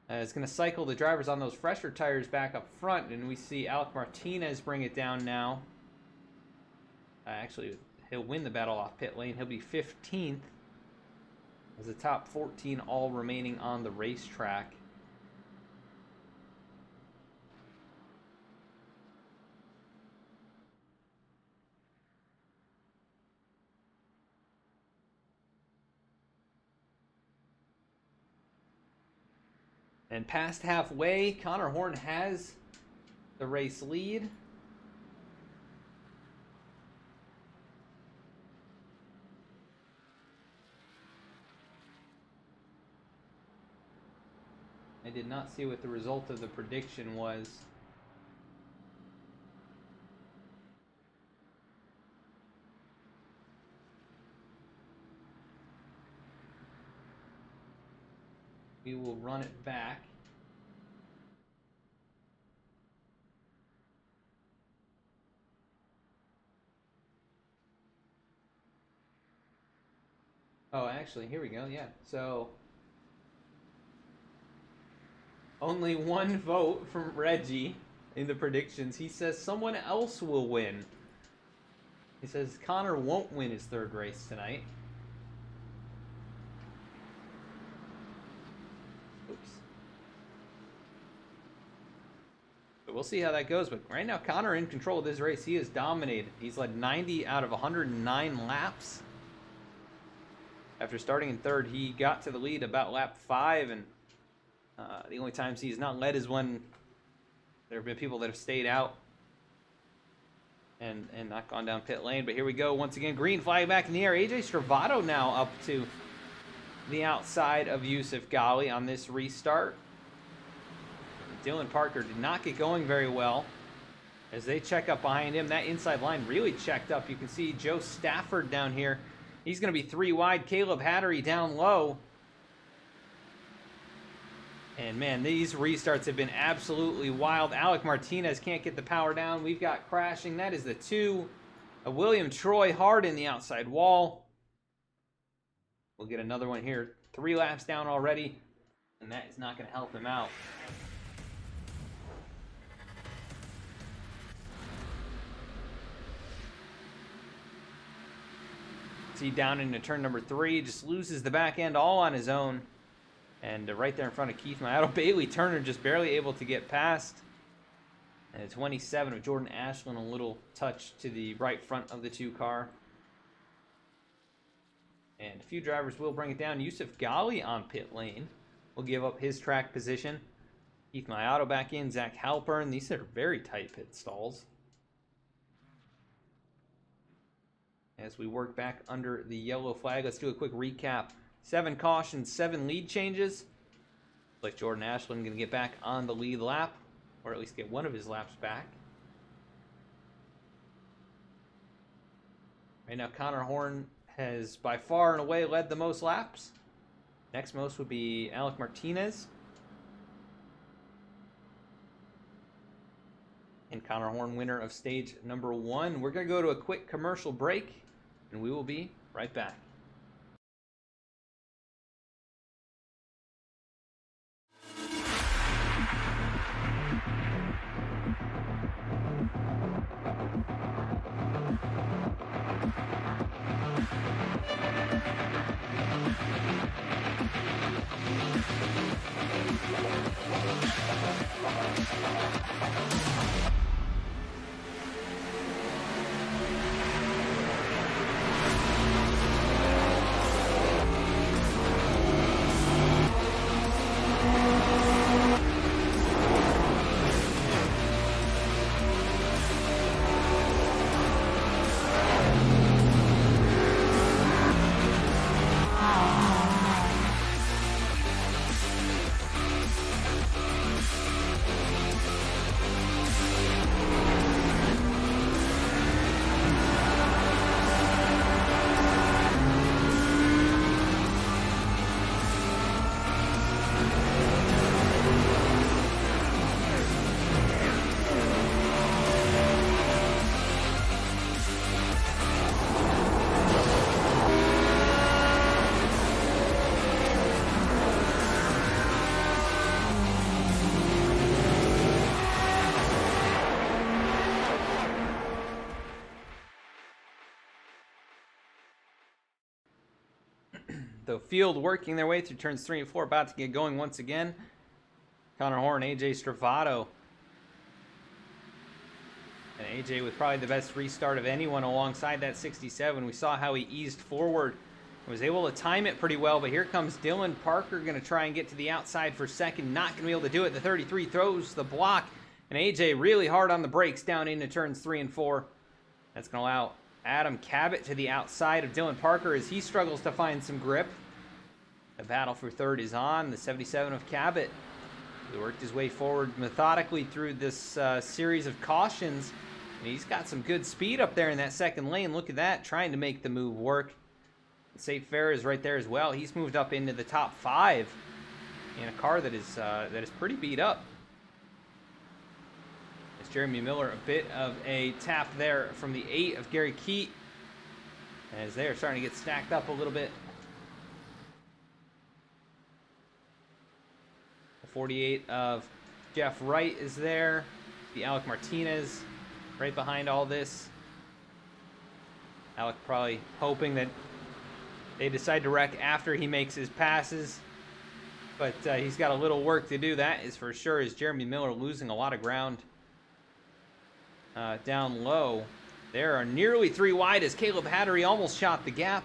is going to cycle the drivers on those fresher tires back up front, and we see Alec Martinez bring it down now. Actually, he'll win the battle off pit lane. He'll be 15th as the top 14 all remaining on the racetrack. And past halfway, Connor Horn has the race lead. I did not see what the result of the prediction was. We will run it back. Oh, actually, here we go. Yeah. So only one vote from Reggie in the predictions. He says someone else will win. He says Connor won't win his third race tonight. Oops. But we'll see how that goes. But right now, Connor in control of this race. He is dominated. He's led 90 out of 109 laps. After starting in third, he got to the lead about lap 5, and the only times he's not led is when there have been people that have stayed out and not gone down pit lane. But here we go once again. Green flag back in the air. AJ Stravato now up to the outside of Yusuf Ghali on this restart. Dylan Parker did not get going very well as they check up behind him. That inside line really checked up. You can see Joe Stafford down here. He's going to be 3 wide. Caleb Hattery down low. And, man, these restarts have been absolutely wild. Alec Martinez can't get the power down. We've got crashing. That is the 2. William Troy hard in the outside wall. We'll get another one here. 3 laps down already, and that is not going to help him out. See down into turn number 3, just loses the back end all on his own. And right there in front of Keith Mayato, Bailey Turner just barely able to get past. And 27 of Jordan Ashland, a little touch to the right front of the 2 car. And a few drivers will bring it down. Yusuf Ghali on pit lane will give up his track position. Keith Mayato back in, Zach Halpern. These are very tight pit stalls. As we work back under the yellow flag, let's do a quick recap. 7 cautions, 7 lead changes. Like Jordan Ashland going to get back on the lead lap, or at least get one of his laps back. Right now, Connor Horn has by far and away led the most laps. Next most would be Alec Martinez. And Connor Horn, winner of stage number 1. We're going to go to a quick commercial break, and we will be right back. The field working their way through turns 3 and 4, about to get going once again. Connor Horn, AJ Stravato. And AJ with probably the best restart of anyone alongside that 67. We saw how he eased forward. Was able to time it pretty well, but here comes Dylan Parker, going to try and get to the outside for second. Not going to be able to do it. The 33 throws the block, and AJ really hard on the brakes down into turns 3 and 4. That's going to allow Adam Cabot to the outside of Dylan Parker as he struggles to find some grip. The battle for third is on. The 77 of Cabot. He worked his way forward methodically through this series of cautions, and he's got some good speed up there in that second lane. Look at that, trying to make the move work. Safe Fair is right there as well. He's moved up into the top 5 in a car that is pretty beat up. It's Jeremy Miller, a bit of a tap there from the 8 of Gary Keat, as they're starting to get stacked up a little bit. The 48 of Jeff Wright is there. The Alec Martinez right behind all this. Alec probably hoping that they decide to wreck after he makes his passes, but he's got a little work to do, that is for sure, as Jeremy Miller losing a lot of ground down low. There are nearly 3 wide as Caleb Hattery almost shot the gap,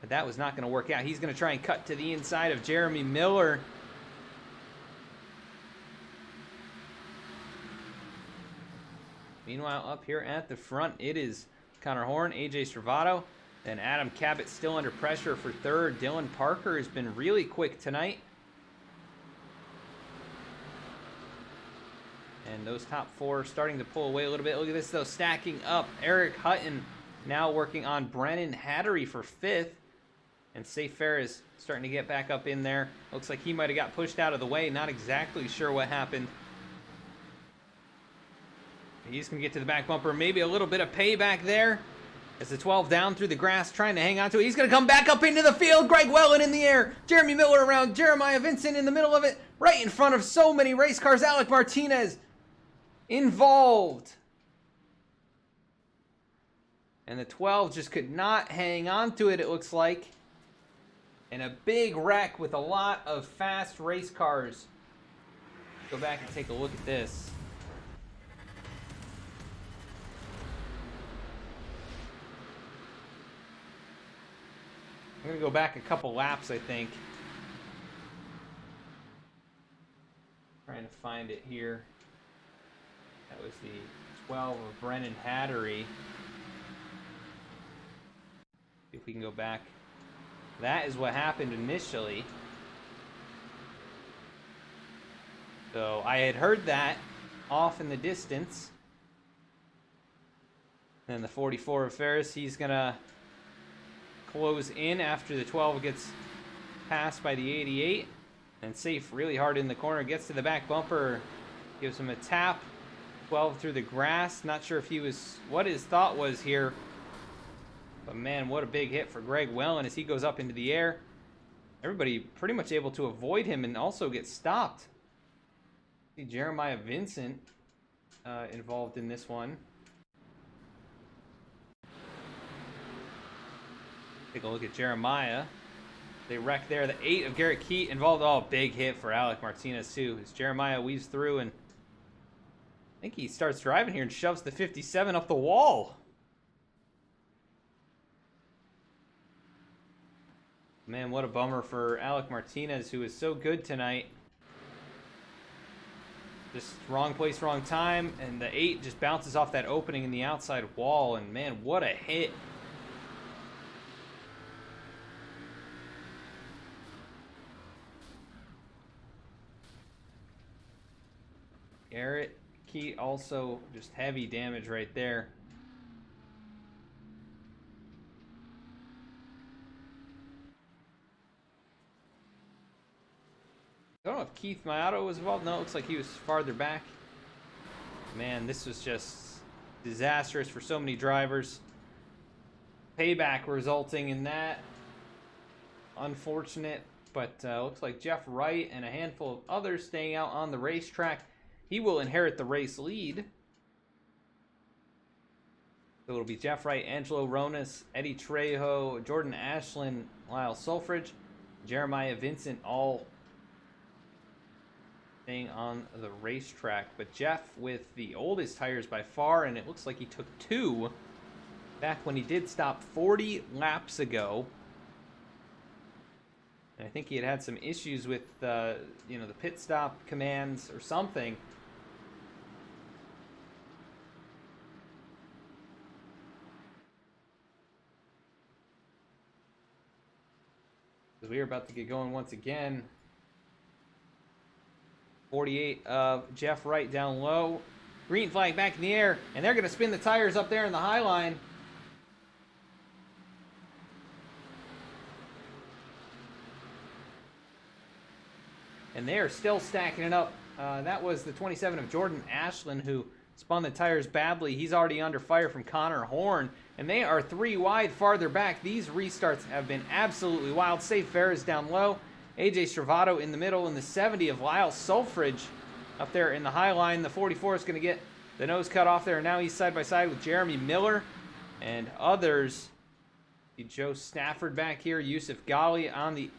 but that was not going to work out. He's going to try and cut to the inside of Jeremy Miller. Meanwhile, up here at the front, it is Connor Horn, AJ Stravato, and Adam Cabot still under pressure for third. Dylan Parker has been really quick tonight. And those top 4 starting to pull away a little bit. Look at this, though, stacking up. Eric Hutton now working on Brennan Hattery for 5th. And Safe Fair is starting to get back up in there. Looks like he might have got pushed out of the way. Not exactly sure what happened. He's going to get to the back bumper. Maybe a little bit of payback there. As the 12 down through the grass, trying to hang on to it. He's going to come back up into the field. Greg Wellen in the air. Jeremy Miller around. Jeremiah Vincent in the middle of it. Right in front of so many race cars. Alec Martinez involved. And the 12 just could not hang on to it, it looks like. And a big wreck with a lot of fast race cars. Go back and take a look at this. I'm going to go back a couple laps, I think. Trying to find it here. That was the 12 of Brennan Hattery. See if we can go back. That is what happened initially. So I had heard that off in the distance. Then the 44 of Ferris, he's going to close in after the 12 gets passed by the 88. And Safe really hard in the corner, gets to the back bumper, gives him a tap. 12 through the grass. Not sure if he was, what his thought was here. But man, what a big hit for Greg Wellen as he goes up into the air. Everybody pretty much able to avoid him and also get stopped. See Jeremiah Vincent involved in this one. Take a look at Jeremiah. They wreck there. The 8 of Garrett Keat involved. Oh, big hit for Alec Martinez too. As Jeremiah weaves through, and I think he starts driving here and shoves the 57 up the wall. Man, what a bummer for Alec Martinez, who is so good tonight. Just wrong place, wrong time, and the 8 just bounces off that opening in the outside wall, and man, what a hit. Garrett Keat also just heavy damage right there. I don't know if Keith Maotto was involved. No, it looks like he was farther back. Man, this was just disastrous for so many drivers. Payback resulting in that. Unfortunate, but looks like Jeff Wright and a handful of others staying out on the racetrack. He will inherit the race lead. So it'll be Jeff Wright, Angelo Ronas, Eddie Trejo, Jordan Ashland, Lyle Sulfridge, Jeremiah Vincent all staying on the racetrack. But Jeff with the oldest tires by far, and it looks like he took 2 back when he did stop 40 laps ago. And I think he had some issues with the pit stop commands or something. We are about to get going once again. 48 of Jeff Wright down low. Green flag back in the air, and they're going to spin the tires up there in the high line. And they are still stacking it up. That was the 27 of Jordan Ashland who spun the tires badly. He's already under fire from Connor Horn. And they are 3 wide farther back. These restarts have been absolutely wild. Safe Ferris down low. AJ Stravato in the middle. And the 70 of Lyle Sulfridge up there in the high line. The 44 is going to get the nose cut off there. And now he's side by side with Jeremy Miller and others. Joe Stafford back here. Yusuf Ghali on the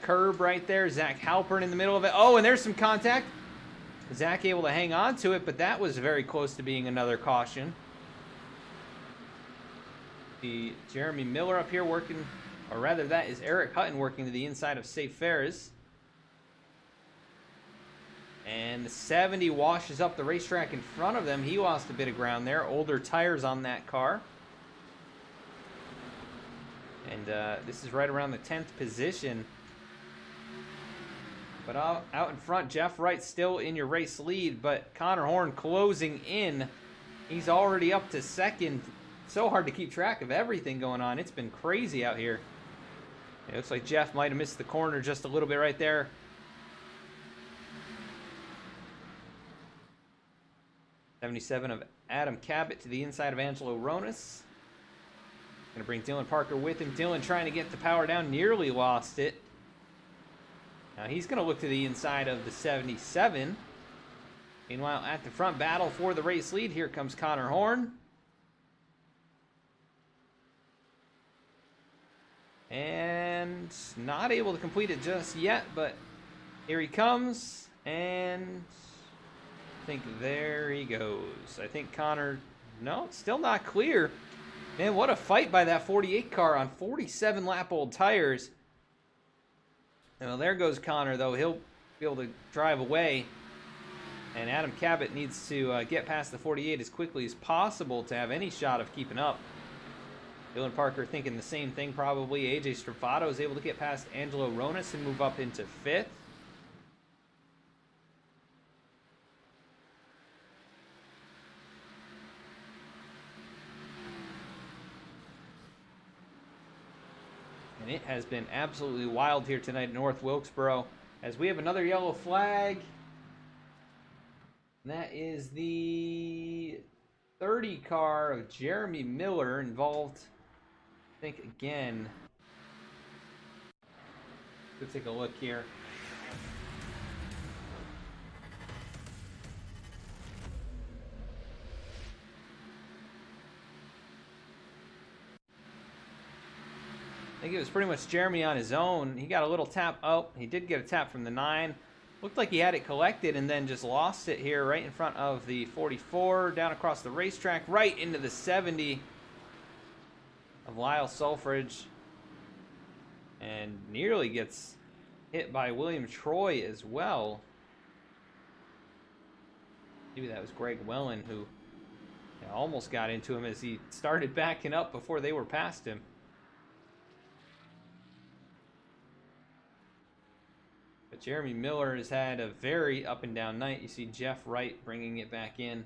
curb right there. Zach Halpern in the middle of it. Oh, and there's some contact. Zach able to hang on to it, but that was very close to being another caution. Jeremy Miller up here working, or rather that is Eric Hutton working to the inside of Safe Ferris. And the 70 washes up the racetrack in front of them. He lost a bit of ground there. Older tires on that car. And this is right around the 10th position. But out in front, Jeff Wright still in your race lead, but Connor Horn closing in. He's already up to second. So hard to keep track of everything going on. It's been crazy out here. It looks like Jeff might have missed the corner just a little bit right there. '77 of Adam Cabot to the inside of Angelo Ronas. Going to bring Dylan Parker with him. Dylan trying to get the power down. Nearly lost it. Now he's going to look to the inside of the 77. Meanwhile, at the front, battle for the race lead. Here comes Connor Horn. And not able to complete it just yet, but here he comes. And I think there he goes. I think Connor, no, still not clear. Man, what a fight by that 48 car on 47 lap old tires. Well, there goes Connor, though. He'll be able to drive away. And Adam Cabot needs to get past the 48 as quickly as possible to have any shot of keeping up. Dylan Parker thinking the same thing probably. AJ Stravato is able to get past Angelo Ronas and move up into 5th. And it has been absolutely wild here tonight at North Wilkesboro as we have another yellow flag. And that is the 30 car of Jeremy Miller involved, I think, again. Let's take a look here. I think it was pretty much Jeremy on his own. He got a little tap. Oh, he did get a tap from the 9. Looked like he had it collected and then just lost it here right in front of the 44, down across the racetrack, right into the 70 of Lyle Sulfridge. And nearly gets hit by William Troy as well. Maybe that was Greg Wellen who almost got into him as he started backing up before they were past him. But Jeremy Miller has had a very up and down night. You see Jeff Wright bringing it back in.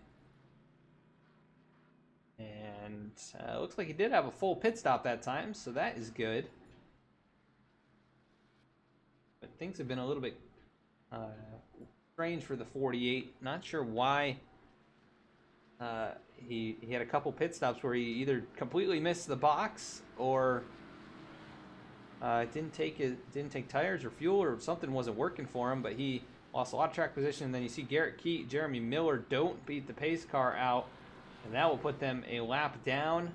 And looks like he did have a full pit stop that time, so that is good. But things have been a little bit strange for the 48. Not sure why he had a couple pit stops where he either completely missed the box or didn't take tires or fuel, or something wasn't working for him, but he lost a lot of track position. And then you see Garrett Keat, Jeremy Miller don't beat the pace car out, and that will put them a lap down.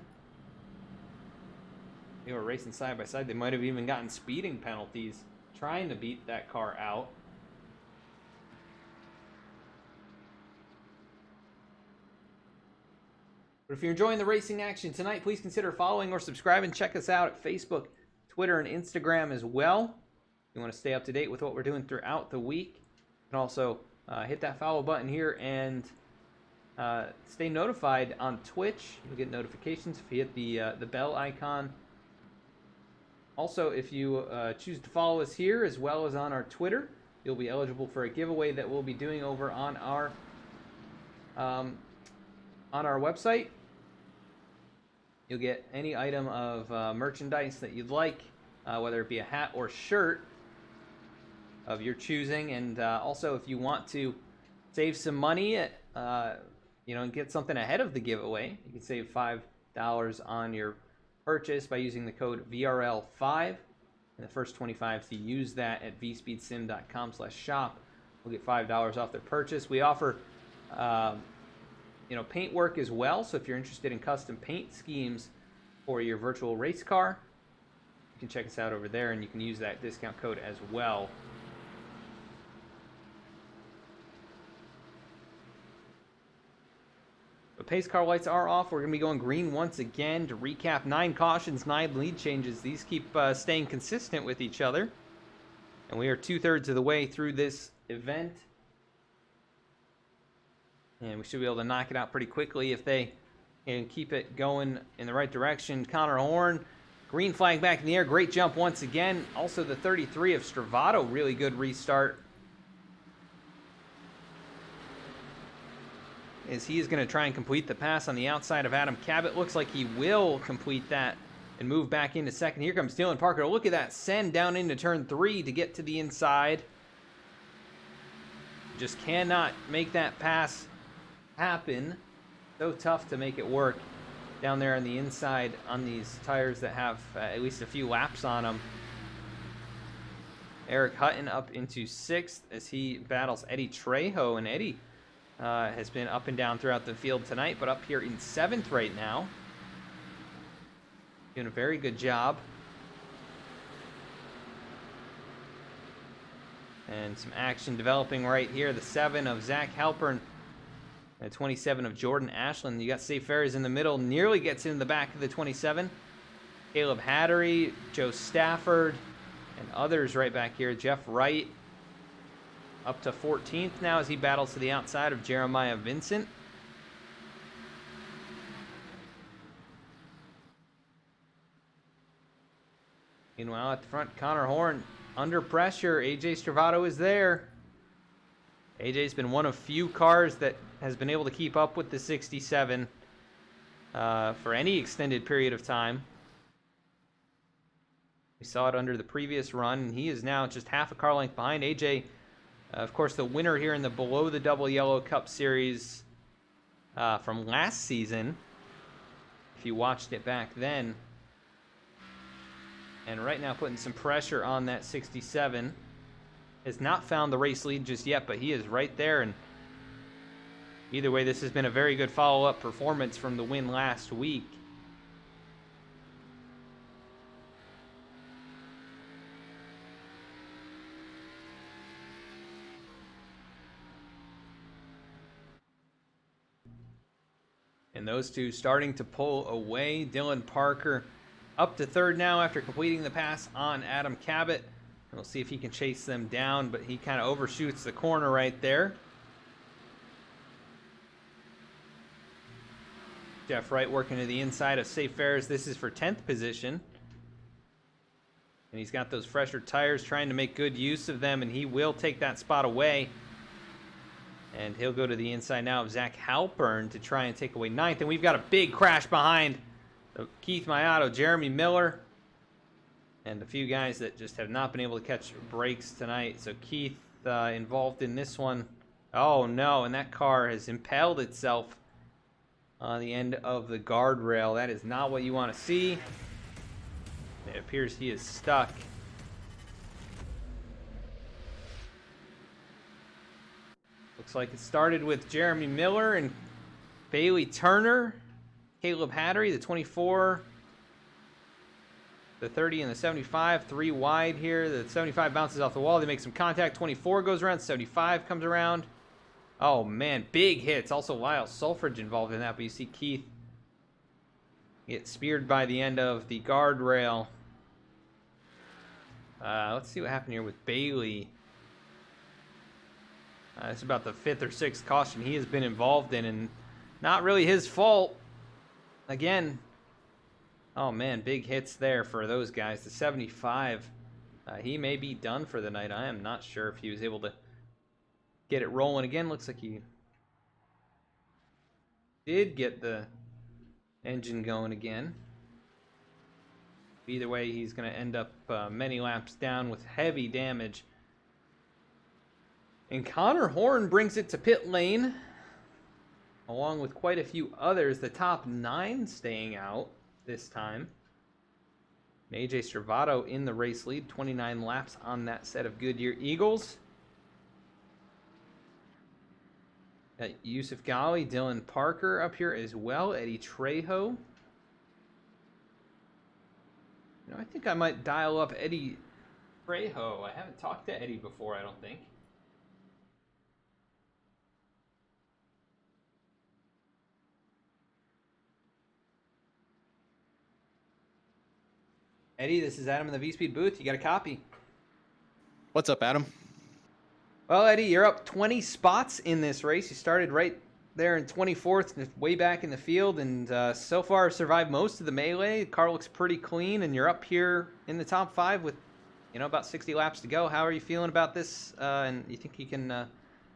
They were racing side by side. They might have even gotten speeding penalties trying to beat that car out. But if you're enjoying the racing action tonight, please consider following or subscribing. Check us out at Facebook, Twitter, and Instagram as well. If you want to stay up to date with what we're doing throughout the week, you can also hit that follow button here and stay notified on Twitch. You'll get notifications if you hit the bell icon. Also, if you choose to follow us here as well as on our Twitter, you'll be eligible for a giveaway that we'll be doing over on our website. You'll get any item of merchandise that you'd like, whether it be a hat or shirt of your choosing. And also, if you want to save some money, and get something ahead of the giveaway, you can save $5 on your purchase by using the code VRL5. And the first 25 to use that at vspeedsim.com/shop will get $5 off their purchase. We offer paint work as well, so if you're interested in custom paint schemes for your virtual race car, you can check us out over there, and you can use that discount code as well. But pace car lights are off. We're going to be going green once again. To recap, 9 cautions, 9 lead changes. These keep staying consistent with each other, and we are 2/3 of the way through this event. And we should be able to knock it out pretty quickly if they can keep it going in the right direction. Connor Horn, green flag back in the air. Great jump once again. Also the 33 of Stravato, really good restart. As he is going to try and complete the pass on the outside of Adam Cabot. Looks like he will complete that and move back into second. Here comes Dylan Parker. Look at that send down into turn 3 to get to the inside. Just cannot make that pass happen. So tough to make it work down there on the inside on these tires that have at least a few laps on them. Eric Hutton up into 6th as he battles Eddie Trejo, and Eddie has been up and down throughout the field tonight, but up here in 7th right now, doing a very good job. And some action developing right here. The 7 of Zach Halpern and 27 of Jordan Ashland. You got Safe Ferris in the middle, nearly gets in the back of the 27. Caleb Hattery, Joe Stafford, and others right back here. Jeff Wright up to 14th now as he battles to the outside of Jeremiah Vincent. Meanwhile, at the front, Connor Horn under pressure. AJ Stravato is there. AJ's been one of few cars that has been able to keep up with the 67 for any extended period of time. We saw it under the previous run, and he is now just half a car length behind AJ. Of course, the winner here in the Below the Double Yellow Cup Series from last season, if you watched it back then. And right now putting some pressure on that 67. Has not found the race lead just yet, but he is right there. And either way, this has been a very good follow-up performance from the win last week. And those two starting to pull away. Dylan Parker up to 3rd now after completing the pass on Adam Cabot. We'll see if he can chase them down, but he kind of overshoots the corner right there. Jeff Wright working to the inside of Safe Ferris. This is for 10th position. And he's got those fresher tires, trying to make good use of them, and he will take that spot away. And he'll go to the inside now of Zach Halpern to try and take away 9th. And we've got a big crash behind Keith Mayato, Jeremy Miller, and a few guys that just have not been able to catch breaks tonight. So Keith involved in this one. Oh no, and that car has impaled itself on the end of the guardrail. That is not what you want to see. It appears he is stuck. Looks like it started with Jeremy Miller and Bailey Turner. Caleb Hattery, the 24 The 30 and the 75, 3 wide here. The 75 bounces off the wall. They make some contact. 24 goes around. 75 comes around. Oh, man. Big hits. Also, Lyle Sulfridge involved in that. But you see Keith get speared by the end of the guardrail. Let's see what happened here with Bailey. It's about the 5th or 6th caution he has been involved in, and not really his fault. Again, oh man, big hits there for those guys. The 75, he may be done for the night. I am not sure if he was able to get it rolling again. Looks like he did get the engine going again. Either way, he's going to end up many laps down with heavy damage. And Connor Horn brings it to pit lane, along with quite a few others. The top 9 staying out this time. And AJ Stravato in the race lead, 29 laps on that set of Goodyear Eagles. Got Yusuf Ghali, Dylan Parker up here as well, Eddie Trejo. You know, I think I might dial up Eddie Trejo. I haven't talked to Eddie before, I don't think. Eddie, this is Adam in the V-Speed booth. You got a copy. What's up, Adam? Well, Eddie, you're up 20 spots in this race. You started right there in 24th, way back in the field, and so far survived most of the melee. The car looks pretty clean, and you're up here in the top 5 with, you know, about 60 laps to go. How are you feeling about this? And you think you can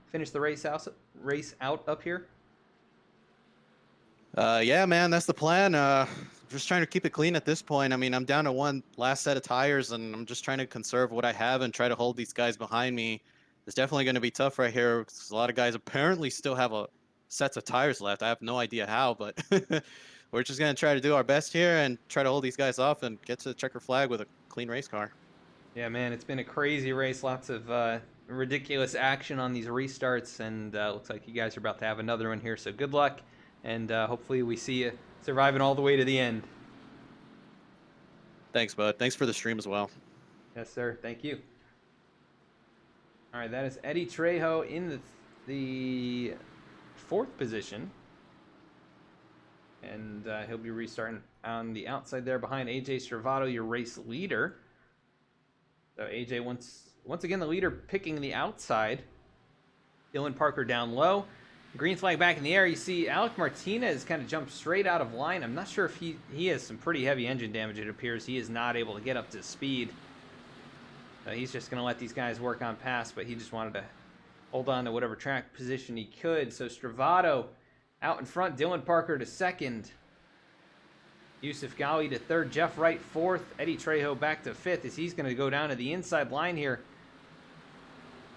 finish the race out up here? Yeah, man, that's the plan. Just trying to keep it clean at this point. I mean, I'm down to one last set of tires, and I'm just trying to conserve what I have and try to hold these guys behind me. It's definitely going to be tough right here because a lot of guys apparently still have sets of tires left. I have no idea how, but we're just going to try to do our best here and try to hold these guys off and get to the checker flag with a clean race car. Yeah, man, it's been a crazy race. Lots of ridiculous action on these restarts, and looks like you guys are about to have another one here. So good luck, and hopefully we see you surviving all the way to the end. Thanks, bud. Thanks for the stream as well. Yes, sir. Thank you. All right, that is Eddie Trejo in the 4th position. And he'll be restarting on the outside there behind AJ Stravato, your race leader. So AJ, once again, the leader picking the outside. Dylan Parker down low. Green flag back in the air. You see Alec Martinez kind of jumped straight out of line. I'm not sure if he has some pretty heavy engine damage, it appears. He is not able to get up to speed. He's just going to let these guys work on pass, but he just wanted to hold on to whatever track position he could. So Stravato out in front, Dylan Parker to 2nd. Yusuf Ghali to 3rd, Jeff Wright 4th, Eddie Trejo back to 5th as he's going to go down to the inside line here.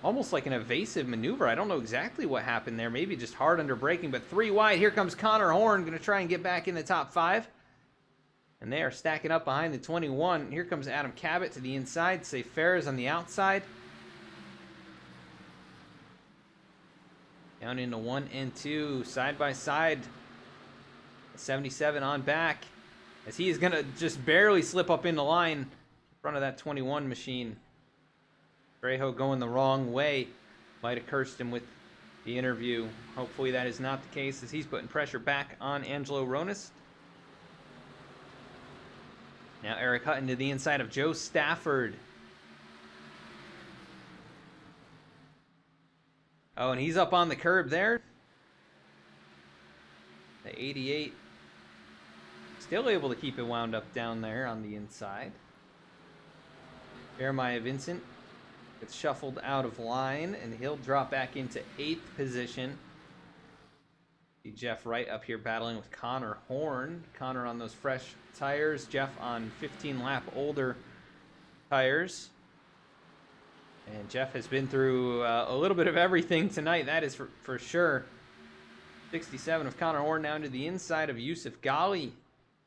Almost like an evasive maneuver. I don't know exactly what happened there. Maybe just hard under braking, but 3 wide. Here comes Connor Horn, going to try and get back in the top 5. And they are stacking up behind the 21. Here comes Adam Cabot to the inside. Say Ferris on the outside. Down into 1 and 2, side by side. 77 on back, as he is going to just barely slip up in the line in front of that 21 machine. Trejo going the wrong way. Might have cursed him with the interview. Hopefully that is not the case, as he's putting pressure back on Angelo Ronis. Now Eric Hutton to the inside of Joe Stafford. Oh, and he's up on the curb there. The 88 still able to keep it wound up down there on the inside. Jeremiah Vincent gets shuffled out of line, and he'll drop back into 8th position. See Jeff Wright up here battling with Connor Horn. Connor on those fresh tires, Jeff on 15-lap older tires. And Jeff has been through a little bit of everything tonight, that is for sure. 67 of Connor Horn down to the inside of Yusuf Ghali.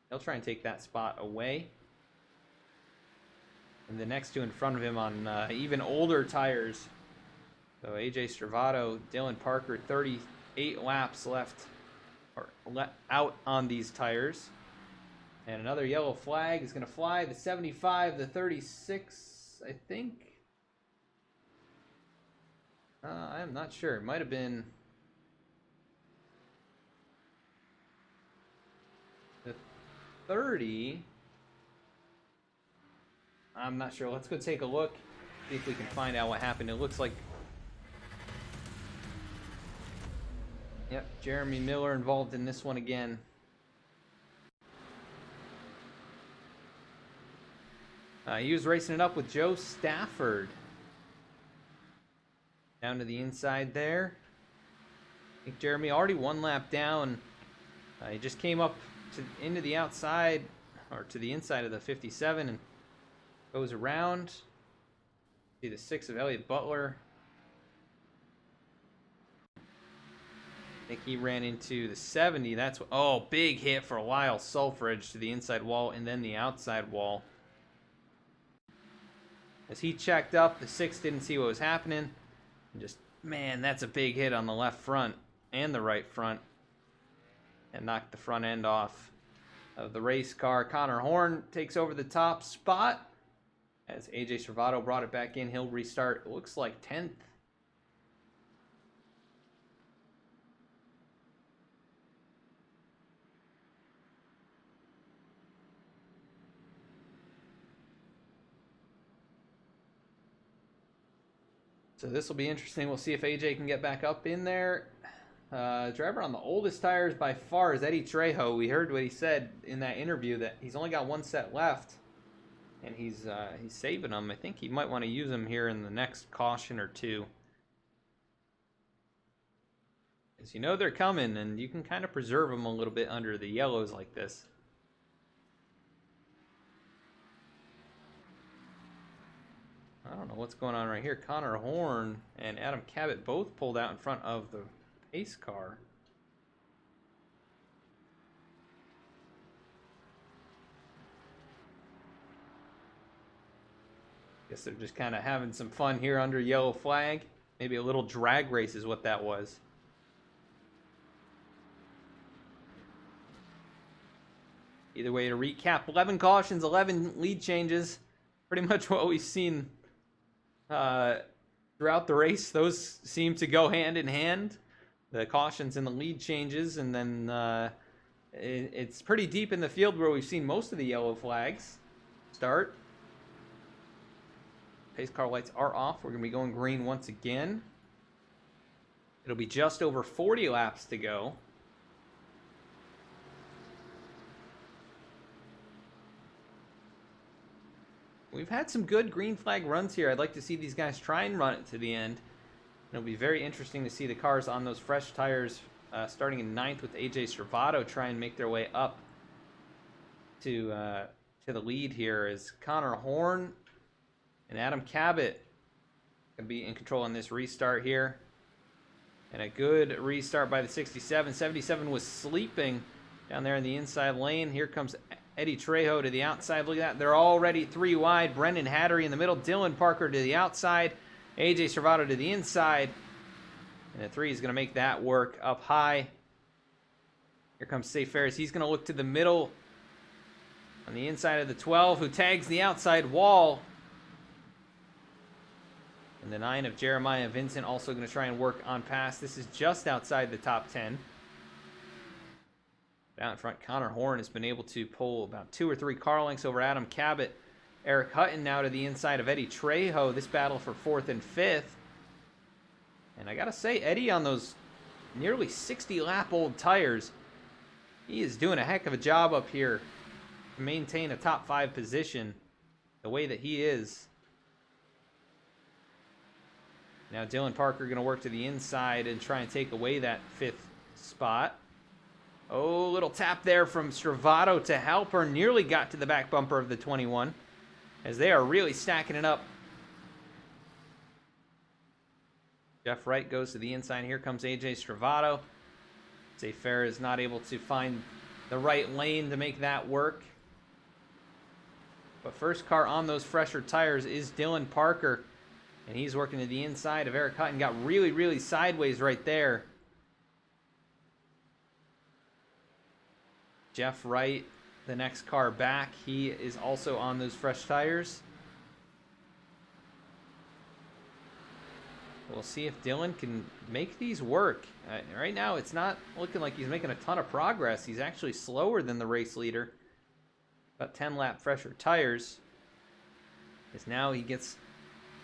He'll try and take that spot away. And the next 2 in front of him on even older tires. So AJ Stravato, Dylan Parker, 38 laps left out on these tires. And another yellow flag is going to fly. The 75, the 36, I think. I'm not sure. It might have been the 30. I'm not sure. Let's go take a look. See if we can find out what happened. It looks like... Yep, Jeremy Miller involved in this one again. He was racing it up with Joe Stafford. Down to the inside there. I think Jeremy already one lap down. He just came up into the outside, or to the inside of the 57 and goes around. See the 6 of Elliott Butler. I think he ran into the 70. That's what, oh, big hit for Lyle Sulfridge to the inside wall and then the outside wall. As he checked up, the 6 didn't see what was happening. And just, man, that's a big hit on the left front and the right front. And knocked the front end off of the race car. Connor Horn takes over the top spot. As AJ Servato brought it back in, he'll restart, it looks like 10th. So this will be interesting. We'll see if AJ can get back up in there. Driver on the oldest tires by far is Eddie Trejo. We heard what he said in that interview that he's only got one set left. And he's saving them. I think he might want to use them here in the next caution or two. As you know they're coming, and you can kind of preserve them a little bit under the yellows like this. I don't know what's going on right here. Connor Horn and Adam Cabot both pulled out in front of the pace car. Guess they're just kind of having some fun here under yellow flag. Maybe a little drag race is what that was. Either way, to recap, 11 cautions, 11 lead changes. Pretty much what we've seen throughout the race. Those seem to go hand in hand. The cautions and the lead changes. And then it's pretty deep in the field where we've seen most of the yellow flags start. Pace car lights are off. We're going to be going green once again. It'll be just over 40 laps to go. We've had some good green flag runs here. I'd like to see these guys try and run it to the end. It'll be very interesting to see the cars on those fresh tires starting in 9th with AJ Servato try and make their way up to the lead here as Connor Horn and Adam Cabot going to be in control on this restart here. And a good restart by the 67. 77 was sleeping down there in the inside lane. Here comes Eddie Trejo to the outside. Look at that. They're already 3 wide. Brendan Hattery in the middle. Dylan Parker to the outside. AJ Servato to the inside. And the 3 is going to make that work up high. Here comes Safe Ferris. He's going to look to the middle on the inside of the 12, who tags the outside wall. And the 9 of Jeremiah Vincent also going to try and work on pass. This is just outside the top 10. Down in front, Connor Horn has been able to pull about 2 or 3 car lengths over Adam Cabot. Eric Hutton now to the inside of Eddie Trejo. This battle for 4th and 5th. And I got to say, Eddie on those nearly 60-lap-old tires, he is doing a heck of a job up here to maintain a top 5 position the way that he is. Now Dylan Parker going to work to the inside and try and take away that 5th spot. Oh, little tap there from Servato to Halpern. Nearly got to the back bumper of the 21 as they are really stacking it up. Jeff Wright goes to the inside. Here comes AJ Servato. Safe Fair is not able to find the right lane to make that work. But first car on those fresher tires is Dylan Parker. And he's working to the inside of Eric Hutton. Got really, really sideways right there. Jeff Wright the next car back. He is also on those fresh tires. We'll see if Dylan can make these work. Right now, it's not looking like he's making a ton of progress. He's actually slower than the race leader. About 10 lap fresher tires. As now he gets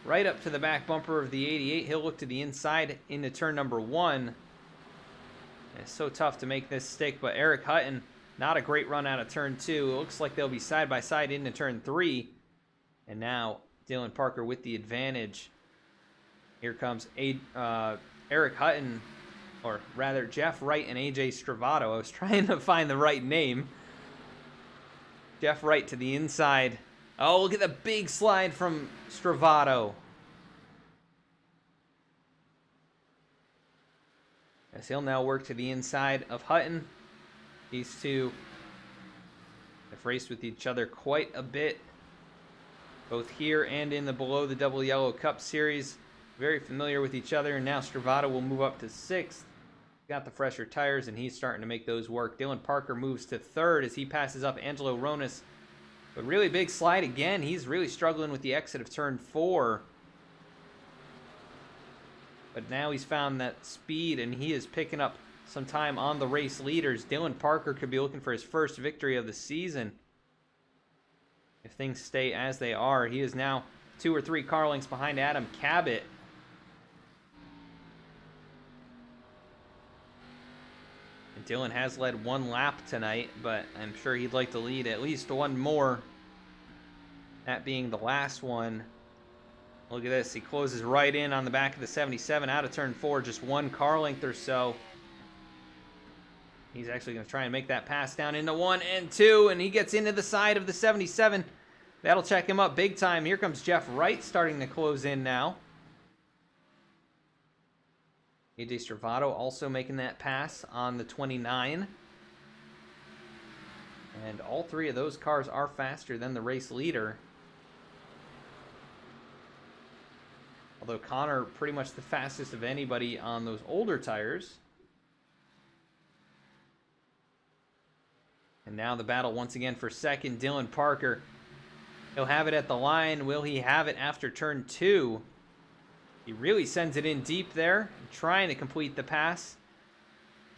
right up to the back bumper of the 88. He'll look to the inside into turn number 1. It's so tough to make this stick, but Eric Hutton, not a great run out of turn 2. It looks like they'll be side by side into turn 3. And now Dylan Parker with the advantage. Here comes Eric Hutton, or rather Jeff Wright and AJ Stravato. I was trying to find the right name. Jeff Wright to the inside. Oh, look at the big slide from Stravato. As he'll now work to the inside of Hutton. These two have raced with each other quite a bit, both here and in the Below the Double Yellow Cup Series. Very familiar with each other, and now Stravato will move up to 6th. Got the fresher tires, and he's starting to make those work. Dylan Parker moves to 3rd as he passes up Angelo Ronis. But really big slide again. He's really struggling with the exit of turn 4. But now he's found that speed, and he is picking up some time on the race leaders. Dylan Parker could be looking for his first victory of the season if things stay as they are. He is now 2 or 3 car lengths behind Adam Cabot. And Dylan has led 1 lap tonight, but I'm sure he'd like to lead at least 1 more. That being the last one. Look at this. He closes right in on the back of the 77 out of turn 4, just 1 car length or so. He's actually going to try and make that pass down into 1 and 2, and he gets into the side of the 77. That'll check him up big time. Here comes Jeff Wright starting to close in now. AJ Stravato also making that pass on the 29. And all 3 of those cars are faster than the race leader. Although Connor pretty much the fastest of anybody on those older tires. And now the battle once again for 2nd. Dylan Parker. He'll have it at the line. Will he have it after turn 2? He really sends it in deep there, trying to complete the pass.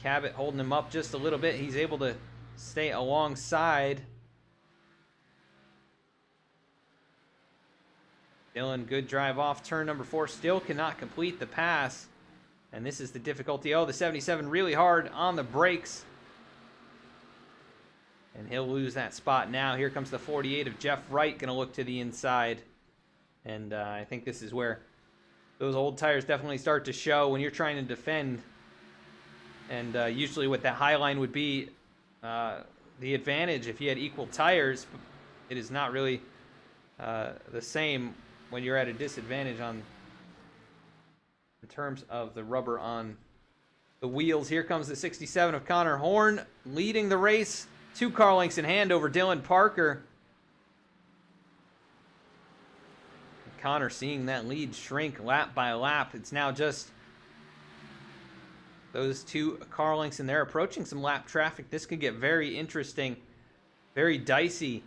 Cabot holding him up just a little bit. He's able to stay alongside. Dylan, good drive off turn number 4. Still cannot complete the pass. And this is the difficulty. Oh, the 77 really hard on the brakes. And he'll lose that spot now. Here comes the 48 of Jeff Wright, going to look to the inside. And I think this is where those old tires definitely start to show when you're trying to defend. And usually what that high line would be the advantage if you had equal tires. It is not really the same when you're at a disadvantage in terms of the rubber on the wheels. Here comes the 67 of Connor Horn leading the race. 2 car lengths in hand over Dylan Parker. Connor seeing that lead shrink lap by lap. It's now just those 2 car lengths, and they're approaching some lap traffic. This could get very interesting, very dicey.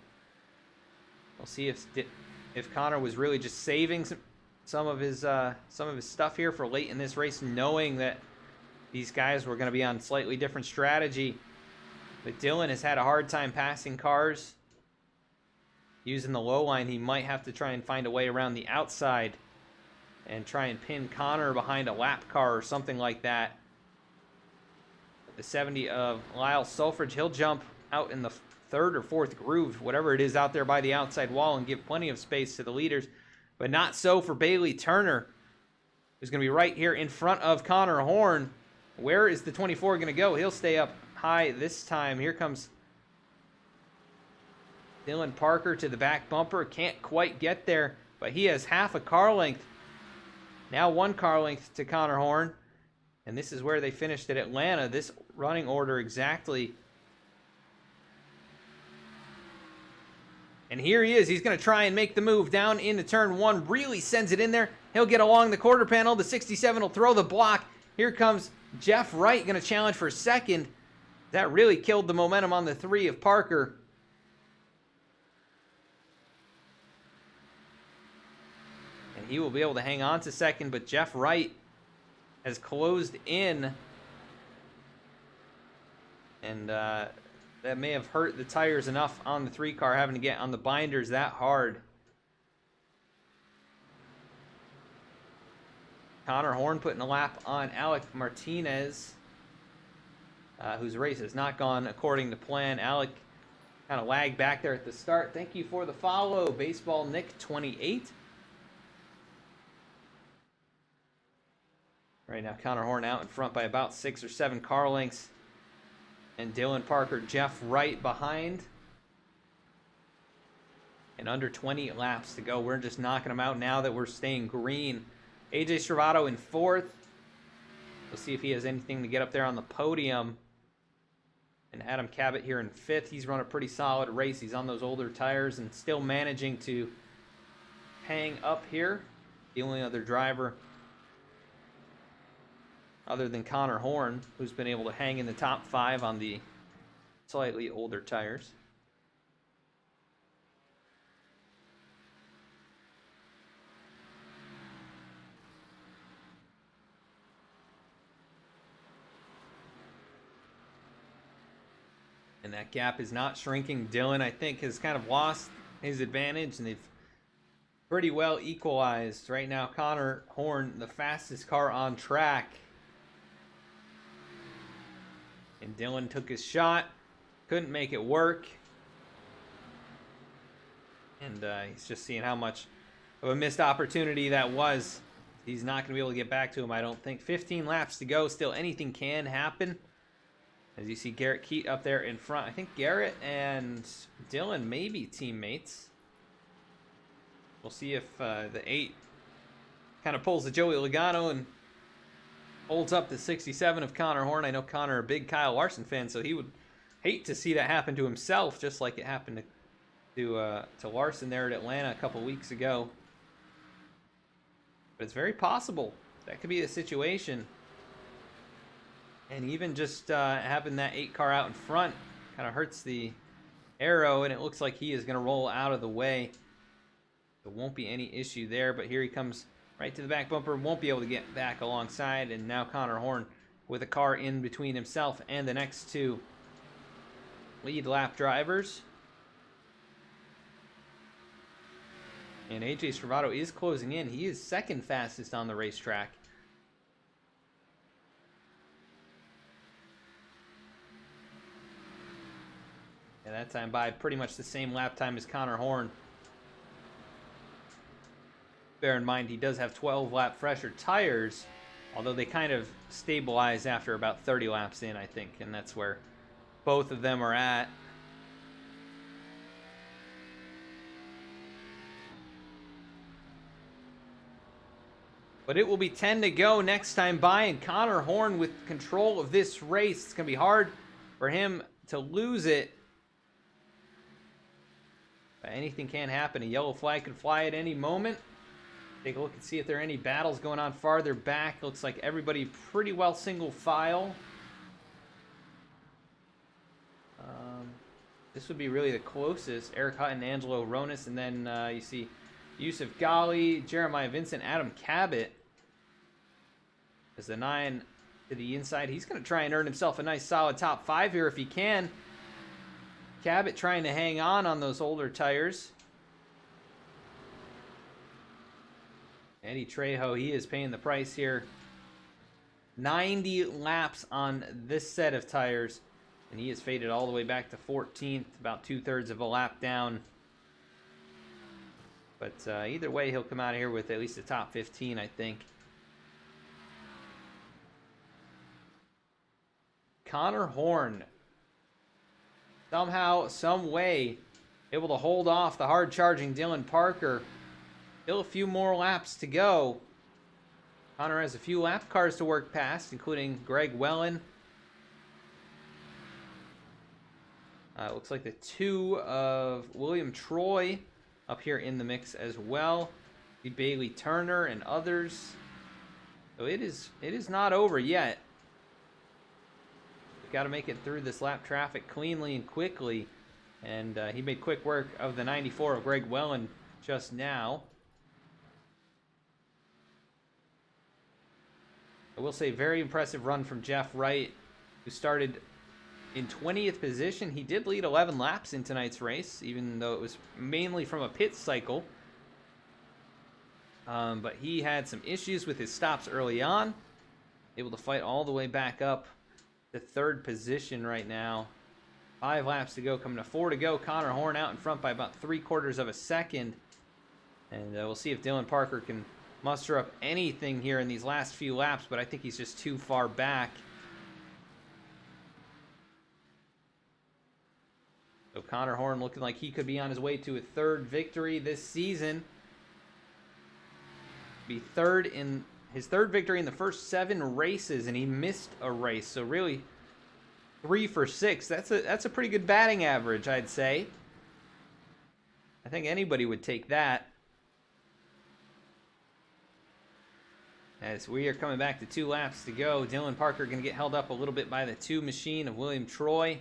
We'll see if Connor was really just saving some of his stuff here for late in this race, knowing that these guys were going to be on slightly different strategy. But Dylan has had a hard time passing cars. Using the low line, he might have to try and find a way around the outside and try and pin Connor behind a lap car or something like that. The 70 of Lyle Sulfridge, he'll jump out in the 3rd or 4th groove, whatever it is out there by the outside wall, and give plenty of space to the leaders. But not so for Bailey Turner, who's going to be right here in front of Connor Horn. Where is the 24 going to go? He'll stay up high this time. Here comes Dylan Parker to the back bumper. Can't quite get there, but he has half a car length. Now 1 car length to Connor Horn. And this is where they finished at Atlanta. This running order exactly. And here he is. He's going to try and make the move down into turn 1. Really sends it in there. He'll get along the quarter panel. The 67 will throw the block. Here comes Jeff Wright, going to challenge for 2nd. That really killed the momentum on the 3 of Parker. he will be able to hang on to second, but Jeff Wright has closed in. And that may have hurt the tires enough on the 3 car, having to get on the binders that hard. Connor Horn putting a lap on Alec Martinez, whose race has not gone according to plan. Alec kind of lagged back there at the start. Thank you for the follow, Baseball Nick 28. Right now, Connor Horn out in front by about 6 or 7 car lengths. And Dylan Parker, Jeff Wright behind. And under 20 laps to go. We're just knocking them out now that we're staying green. AJ Stravato in 4th. We'll see if he has anything to get up there on the podium. And Adam Cabot here in 5th. He's run a pretty solid race. He's on those older tires and still managing to hang up here. The only other driver other than Connor Horn, who's been able to hang in the top 5 on the slightly older tires. And that gap is not shrinking. Dylan, I think, has kind of lost his advantage, and they've pretty well equalized. Right now, Connor Horn, the fastest car on track. And Dylan took his shot, couldn't make it work. And he's just seeing how much of a missed opportunity that was. He's not going to be able to get back to him, I don't think. 15 laps to go. Still, anything can happen. As you see Garrett Keat up there in front. I think Garrett and Dylan may be teammates. We'll see if the 8 kind of pulls the Joey Logano and holds up the 67 of Connor Horn. I know Connor, a big Kyle Larson fan, so he would hate to see that happen to himself, just like it happened to Larson there at Atlanta a couple weeks ago. But it's very possible that could be the situation. And even just having that 8 car out in front kind of hurts the aero, and it looks like he is going to roll out of the way. There won't be any issue there, but here he comes right to the back bumper. Won't be able to get back alongside, and now Connor Horn with a car in between himself and the next 2 lead lap drivers. And AJ Stravato is closing in. He is second fastest on the racetrack. And that time by pretty much the same lap time as Connor Horn. Bear in mind, he does have 12 lap fresher tires, although they kind of stabilize after about 30 laps in, I think, and that's where both of them are at. But it will be 10 to go next time by, and Connor Horn with control of this race. It's going to be hard for him to lose it. But anything can happen. A yellow flag could fly at any moment. Take a look and see if there are any battles going on farther back. Looks like everybody pretty well single file. This would be really the closest. Eric Hutton, Angelo Ronis, and then you see Yusuf Ghali, Jeremiah Vincent, Adam Cabot as the 9 to the inside. He's going to try and earn himself a nice solid top 5 here if he can. Cabot trying to hang on those older tires. Eddie Trejo, he is paying the price here. 90 laps on this set of tires, and he has faded all the way back to 14th, about 2/3 of a lap down. But either way, he'll come out of here with at least a top 15, I think. Connor Horn, somehow, some way, able to hold off the hard-charging Dylan Parker. Still a few more laps to go. Connor has a few lap cars to work past, including Greg Wellen. Looks like the 2 of William Troy up here in the mix as well. The Bailey Turner and others. So it is not over yet. We've got to make it through this lap traffic cleanly and quickly. And he made quick work of the 94 of Greg Wellen just now. I will say, very impressive run from Jeff Wright, who started in 20th position. He did lead 11 laps in tonight's race, even though it was mainly from a pit cycle. But he had some issues with his stops early on. Able to fight all the way back up to 3rd position right now. 5 laps to go, coming to 4 to go. Connor Horn out in front by about 3/4 of a second. And we'll see if Dylan Parker can muster up anything here in these last few laps, but I think he's just too far back. So Connor Horn looking like he could be on his way to a 3rd victory this season. Be his 3rd victory in the first 7 races, and he missed a race. So really, 3 for 6. That's a pretty good batting average, I'd say. I think anybody would take that. As we are coming back to 2 laps to go, Dylan Parker going to get held up a little bit by the 2 machine of William Troy.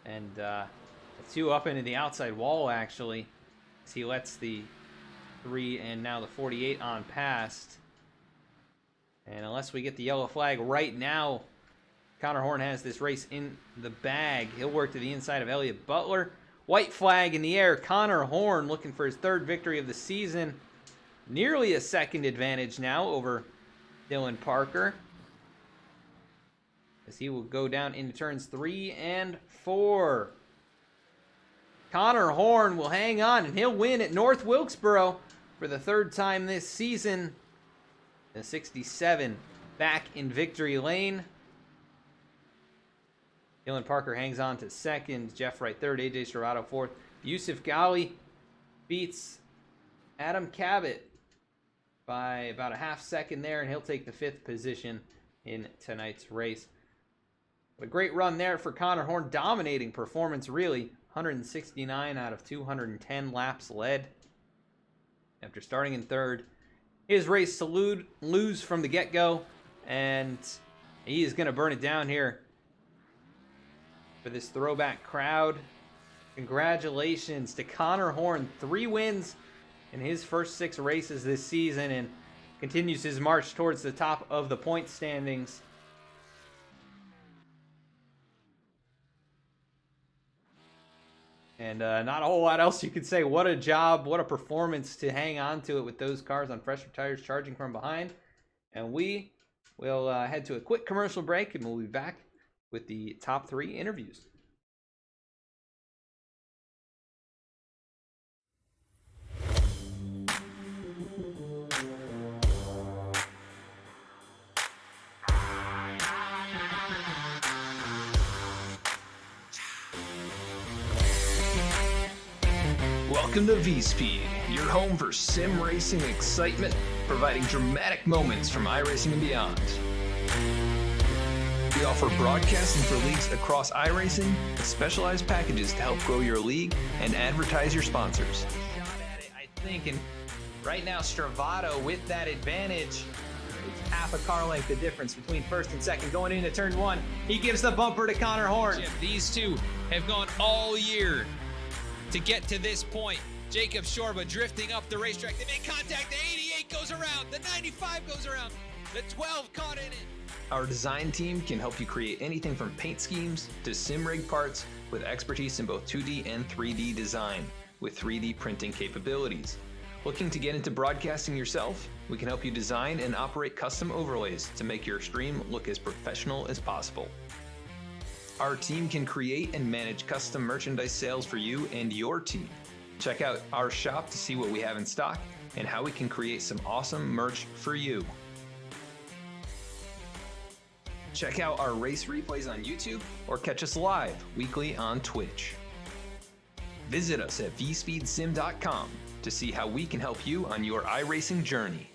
And the 2 up into the outside wall, actually, as he lets the 3 and now the 48 on past. And unless we get the yellow flag right now, Connor Horn has this race in the bag. He'll work to the inside of Elliott Butler. White flag in the air. Connor Horn looking for his 3rd victory of the season. Nearly a 2nd advantage now over Dylan Parker, as he will go down into turns 3 and 4. Connor Horn will hang on, and he'll win at North Wilkesboro for the 3rd time this season. The 67 back in victory lane. Dylan Parker hangs on to 2nd. Jeff Wright 3rd. AJ Serrato 4th. Yusuf Ghali beats Adam Cabot by about a half second there, and he'll take the 5th position in tonight's race. What a great run there for Connor Horn. Dominating performance, really. 169 out of 210 laps led. After starting in 3rd, his race to lose from the get-go, and he is going to burn it down here for this throwback crowd. Congratulations to Connor Horn. 3 wins in his first 6 races this season, and continues his march towards the top of the point standings. And not a whole lot else you could say. What a job, what a performance to hang on to it with those cars on fresher tires charging from behind. And we will head to a quick commercial break, and we'll be back with the top 3 interviews. Welcome to V-Speed, your home for sim racing excitement, providing dramatic moments from iRacing and beyond. We offer broadcasting for leagues across iRacing, with specialized packages to help grow your league and advertise your sponsors. Shot at it, I think, and right now Stravato with that advantage. It's half a car length the difference between 1st and 2nd going into turn 1. He gives the bumper to Connor Horn. These two have gone all year to get to this point. Jacob Shorba drifting up the racetrack. They make contact. The 88 goes around. The 95 goes around. The 12 caught in it. Our design team can help you create anything from paint schemes to sim rig parts with expertise in both 2D and 3D design with 3D printing capabilities. Looking to get into broadcasting yourself? We can help you design and operate custom overlays to make your stream look as professional as possible. Our team can create and manage custom merchandise sales for you and your team. Check out our shop to see what we have in stock and how we can create some awesome merch for you. Check out our race replays on YouTube or catch us live weekly on Twitch. Visit us at vspeedsim.com to see how we can help you on your iRacing journey.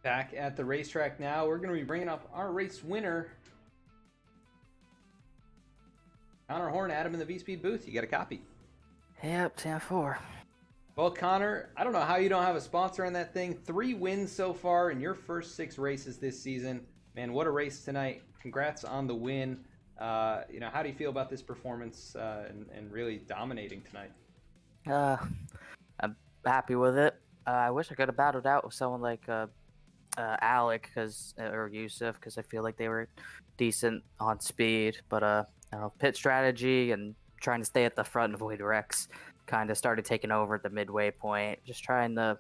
Back at the racetrack now. We're going to be bringing up our race winner, Connor Horn. Adam in the V-Speed booth. You got a copy. Yep, 10-4. Well, Connor, I don't know how you don't have a sponsor on that thing. 3 wins so far in your first 6 races this season. Man, what a race tonight. Congrats on the win. How do you feel about this performance and really dominating tonight? I'm happy with it. I wish I could have battled out with someone like Alec or Yusuf, because I feel like they were decent on speed. But pit strategy and trying to stay at the front and avoid wrecks kind of started taking over at the midway point. Just trying to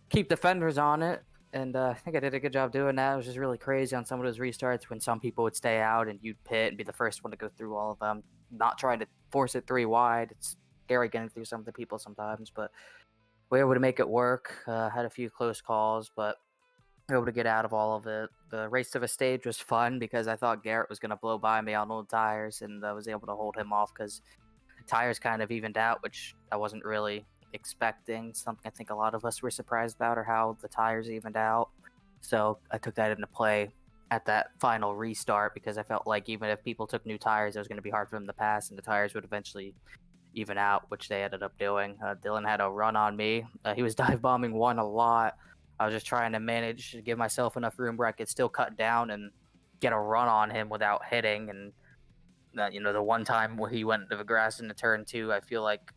keep the fenders on it. And I think I did a good job doing that. It was just really crazy on some of those restarts when some people would stay out and you'd pit and be the first one to go through all of them. Not trying to force it 3 wide. It's scary getting through some of the people sometimes, but we were able to make it work. Had a few close calls, but able to get out of all of it. The race to the stage was fun because I thought Garrett was going to blow by me on old tires, and I was able to hold him off because tires kind of evened out, which I wasn't really expecting. Something I think a lot of us were surprised about, or how the tires evened out. So I took that into play at that final restart because I felt like even if people took new tires, it was going to be hard for them to pass, and the tires would eventually even out, which they ended up doing. Dylan had a run on me. He was dive bombing 1 a lot. I was just trying to manage to give myself enough room where I could still cut down and get a run on him without hitting. And the one time where he went into the grass into turn 2, I feel like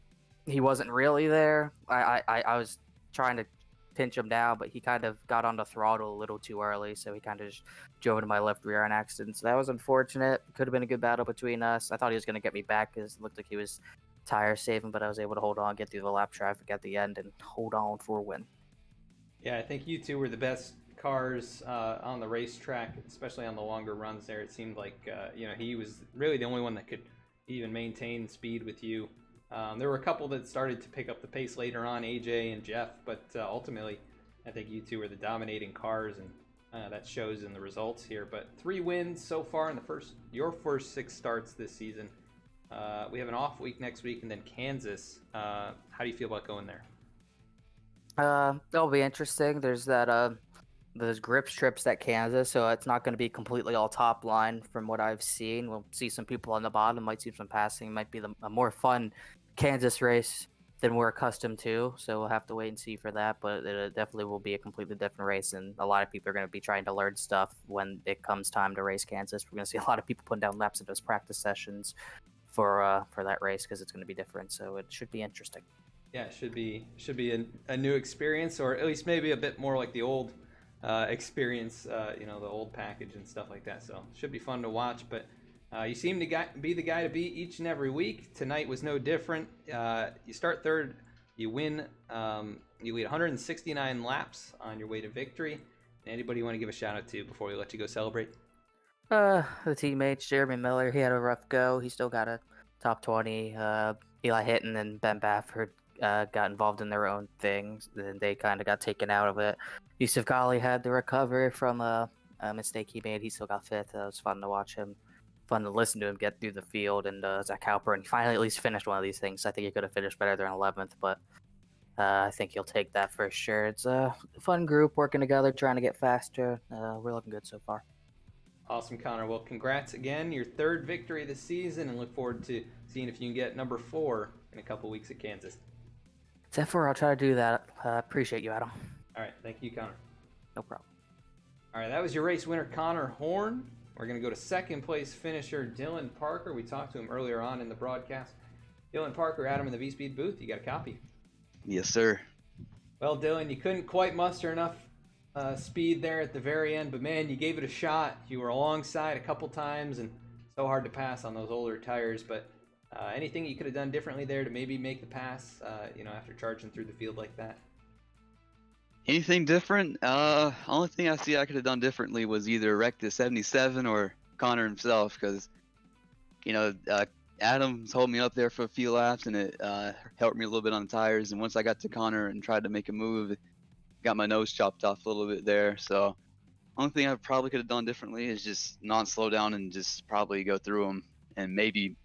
he wasn't really there. I was trying to pinch him down, but he kind of got on the throttle a little too early, so he kind of just drove into my left rear on accident. So that was unfortunate. Could have been a good battle between us. I thought he was going to get me back because it looked like he was tire saving, but I was able to hold on, get through the lap traffic at the end, and hold on for a win. Yeah, I think you two were the best cars on the racetrack, especially on the longer runs there. It seemed like, he was really the only one that could even maintain speed with you. There were a couple that started to pick up the pace later on, AJ and Jeff, but ultimately, I think you two were the dominating cars, and that shows in the results here. But 3 wins so far in your first 6 starts this season. We have an off week next week, and then Kansas. How do you feel about going there? That'll be interesting. There's those grips trips at Kansas, so it's not going to be completely all top line from what I've seen. We'll see some people on the bottom, might see some passing. Might be a more fun Kansas race than we're accustomed to, so we'll have to wait and see for that. But it definitely will be a completely different race, and a lot of people are going to be trying to learn stuff when it comes time to race Kansas. We're going to see a lot of people putting down laps in those practice sessions for that race because it's going to be different. So it should be interesting. Yeah, it should be a new experience, or at least maybe a bit more like the old experience, the old package and stuff like that. So it should be fun to watch. But you seem to be the guy to beat each and every week. Tonight was no different. You start third, you win, you lead 169 laps on your way to victory. Anybody you want to give a shout out to before we let you go celebrate? The teammates, Jeremy Miller, he had a rough go. He still got a top 20. Eli Hitton and Ben Bafford got involved in their own things, and they kind of got taken out of it. Yusuf Ghali had to recover from a mistake he made. He still got 5th. It was fun to watch him, fun to listen to him get through the field. And Zach Halpern, he finally at least finished one of these things. I think he could have finished better than 11th, but I think he'll take that for sure. It's a fun group working together, trying to get faster. We're looking good so far. Awesome, Connor. Well, congrats again. Your 3rd victory this season, and look forward to seeing if you can get number 4 in a couple weeks at Kansas. Except for I'll try to do that. Appreciate you, Adam. All right. Thank you, Connor. No problem. All right. That was your race winner, Connor Horn. We're going to go to 2nd place finisher, Dylan Parker. We talked to him earlier on in the broadcast. Dylan Parker, Adam in the V-Speed booth. You got a copy? Yes, sir. Well, Dylan, you couldn't quite muster enough speed there at the very end, but man, you gave it a shot. You were alongside a couple times, and so hard to pass on those older tires. But anything you could have done differently there to maybe make the pass, after charging through the field like that? Anything different? Only thing I see I could have done differently was either wreck the 77 or Connor himself, because Adams holding me up there for a few laps, and it helped me a little bit on the tires. And once I got to Connor and tried to make a move, got my nose chopped off a little bit there. So only thing I probably could have done differently is just not slow down and just probably go through them, and maybe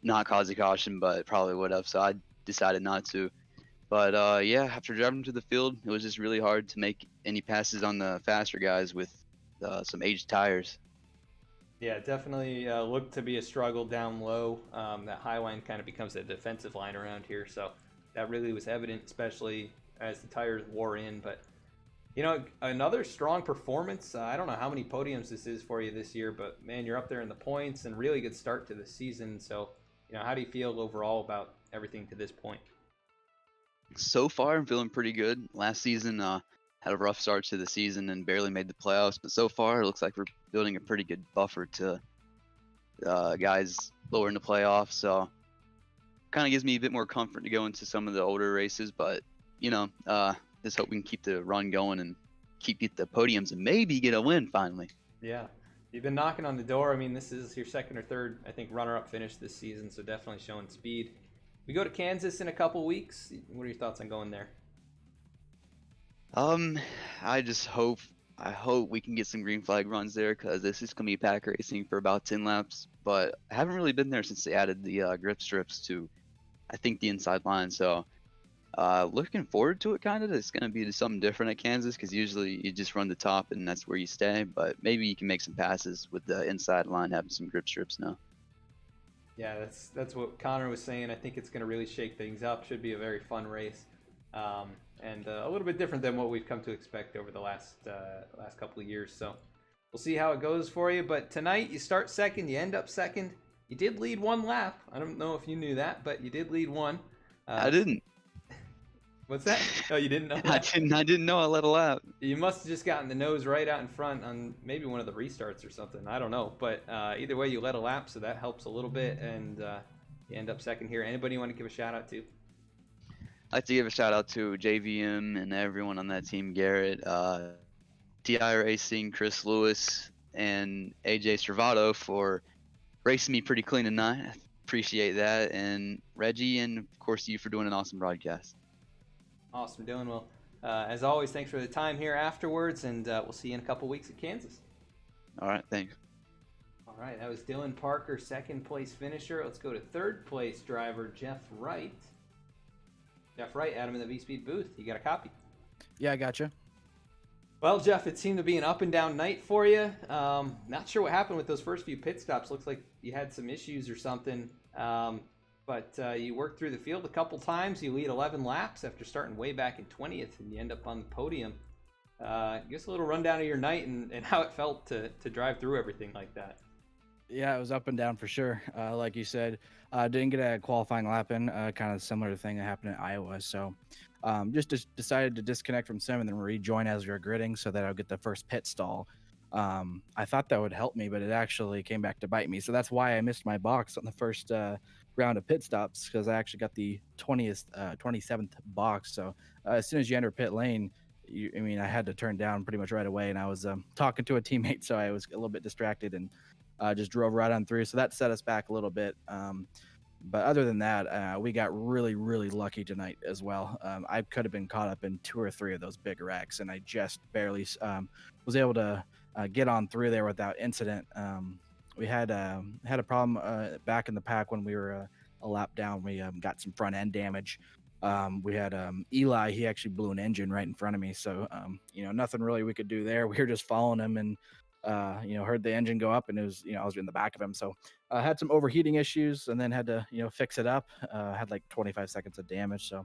not cause a caution, but probably would have. So I decided not to. But yeah, after driving to the field, it was just really hard to make any passes on the faster guys with some aged tires. Yeah, it definitely looked to be a struggle down low. That high line kind of becomes a defensive line around here, so that really was evident, especially as the tires wore in. But you know, another strong performance. I don't know how many podiums this is for you this year, but man, you're up there in the points and really good start to the season. So, you know, how do you feel overall about everything to this point? So far, I'm feeling pretty good. Last season, had a rough start to the season and barely made the playoffs, but so far, it looks like we're building a pretty good buffer to guys lower in the playoffs. So, kind of gives me a bit more comfort to go into some of the older races. But you know, just hope we can keep the run going and get the podiums and maybe get a win finally. Yeah, you've been knocking on the door. I mean, this is your second or third, I think, runner-up finish this season, so definitely showing speed. We go to Kansas in a couple weeks. What are your thoughts on going there? I just hope we can get some green flag runs there because this is gonna be pack racing for about 10 laps. But I haven't really been there since they added the grip strips to, I think, the inside line. So looking forward to it. Kind of, it's gonna be something different at Kansas because usually you just run the top and that's where you stay. But maybe you can make some passes with the inside line having some grip strips now. Yeah, that's what Connor was saying. I think it's going to really shake things up. Should be a very fun race, and a little bit different than what we've come to expect over the last couple of years. So we'll see how it goes for you. But tonight you start second, you end up second. You did lead one lap. I don't know if you knew that, but you did lead one. I didn't. What's that? Oh, you didn't know that? I didn't know I let a lap. You must have just gotten the nose right out in front on maybe one of the restarts or something. I don't know. But either way, you led a lap, so that helps a little bit. And you end up second here. Anybody you want to give a shout out to? I'd like to give a shout out to JVM and everyone on that team, Garrett, TI Racing, Chris Lewis, and AJ Stravato for racing me pretty clean tonight. I appreciate that. And Reggie, and of course you for doing an awesome broadcast. Awesome, Dylan. Well, as always, thanks for the time here afterwards, and we'll see you in a couple weeks at Kansas. All right, thanks. All right, that was Dylan Parker, second place finisher. Let's go to third place driver, Jeff Wright. Jeff Wright, Adam in the V-Speed booth. You got a copy? Yeah, I gotcha. Well, Jeff, it seemed to be an up and down night for you. Not sure what happened with those first few pit stops. Looks like you had some issues or something. But you worked through the field a couple times. You lead 11 laps after starting way back in 20th, and you end up on the podium. Give us a little rundown of your night and how it felt to drive through everything like that. Yeah, it was up and down for sure. Like you said, didn't get a qualifying lap in, kind of similar to the thing that happened in Iowa. So just decided to disconnect from sim and then rejoin as we were gridding so that I'll get the first pit stall. I thought that would help me, but it actually came back to bite me. So that's why I missed my box on the first round of pit stops, because I actually got the 27th box. So as soon as you enter pit lane, I had to turn down pretty much right away. And I was talking to a teammate, so I was a little bit distracted and just drove right on through. So that set us back a little bit. But other than that, we got really, really lucky tonight as well. I could have been caught up in 2 or 3 of those big wrecks, and I just barely was able to get on through there without incident. We had a problem back in the pack when we were a lap down. We got some front end damage. We had Eli. He actually blew an engine right in front of me. So nothing really we could do there. We were just following him and heard the engine go up, and it was I was in the back of him. So I had some overheating issues, and then had to fix it up. Had like 25 seconds of damage. So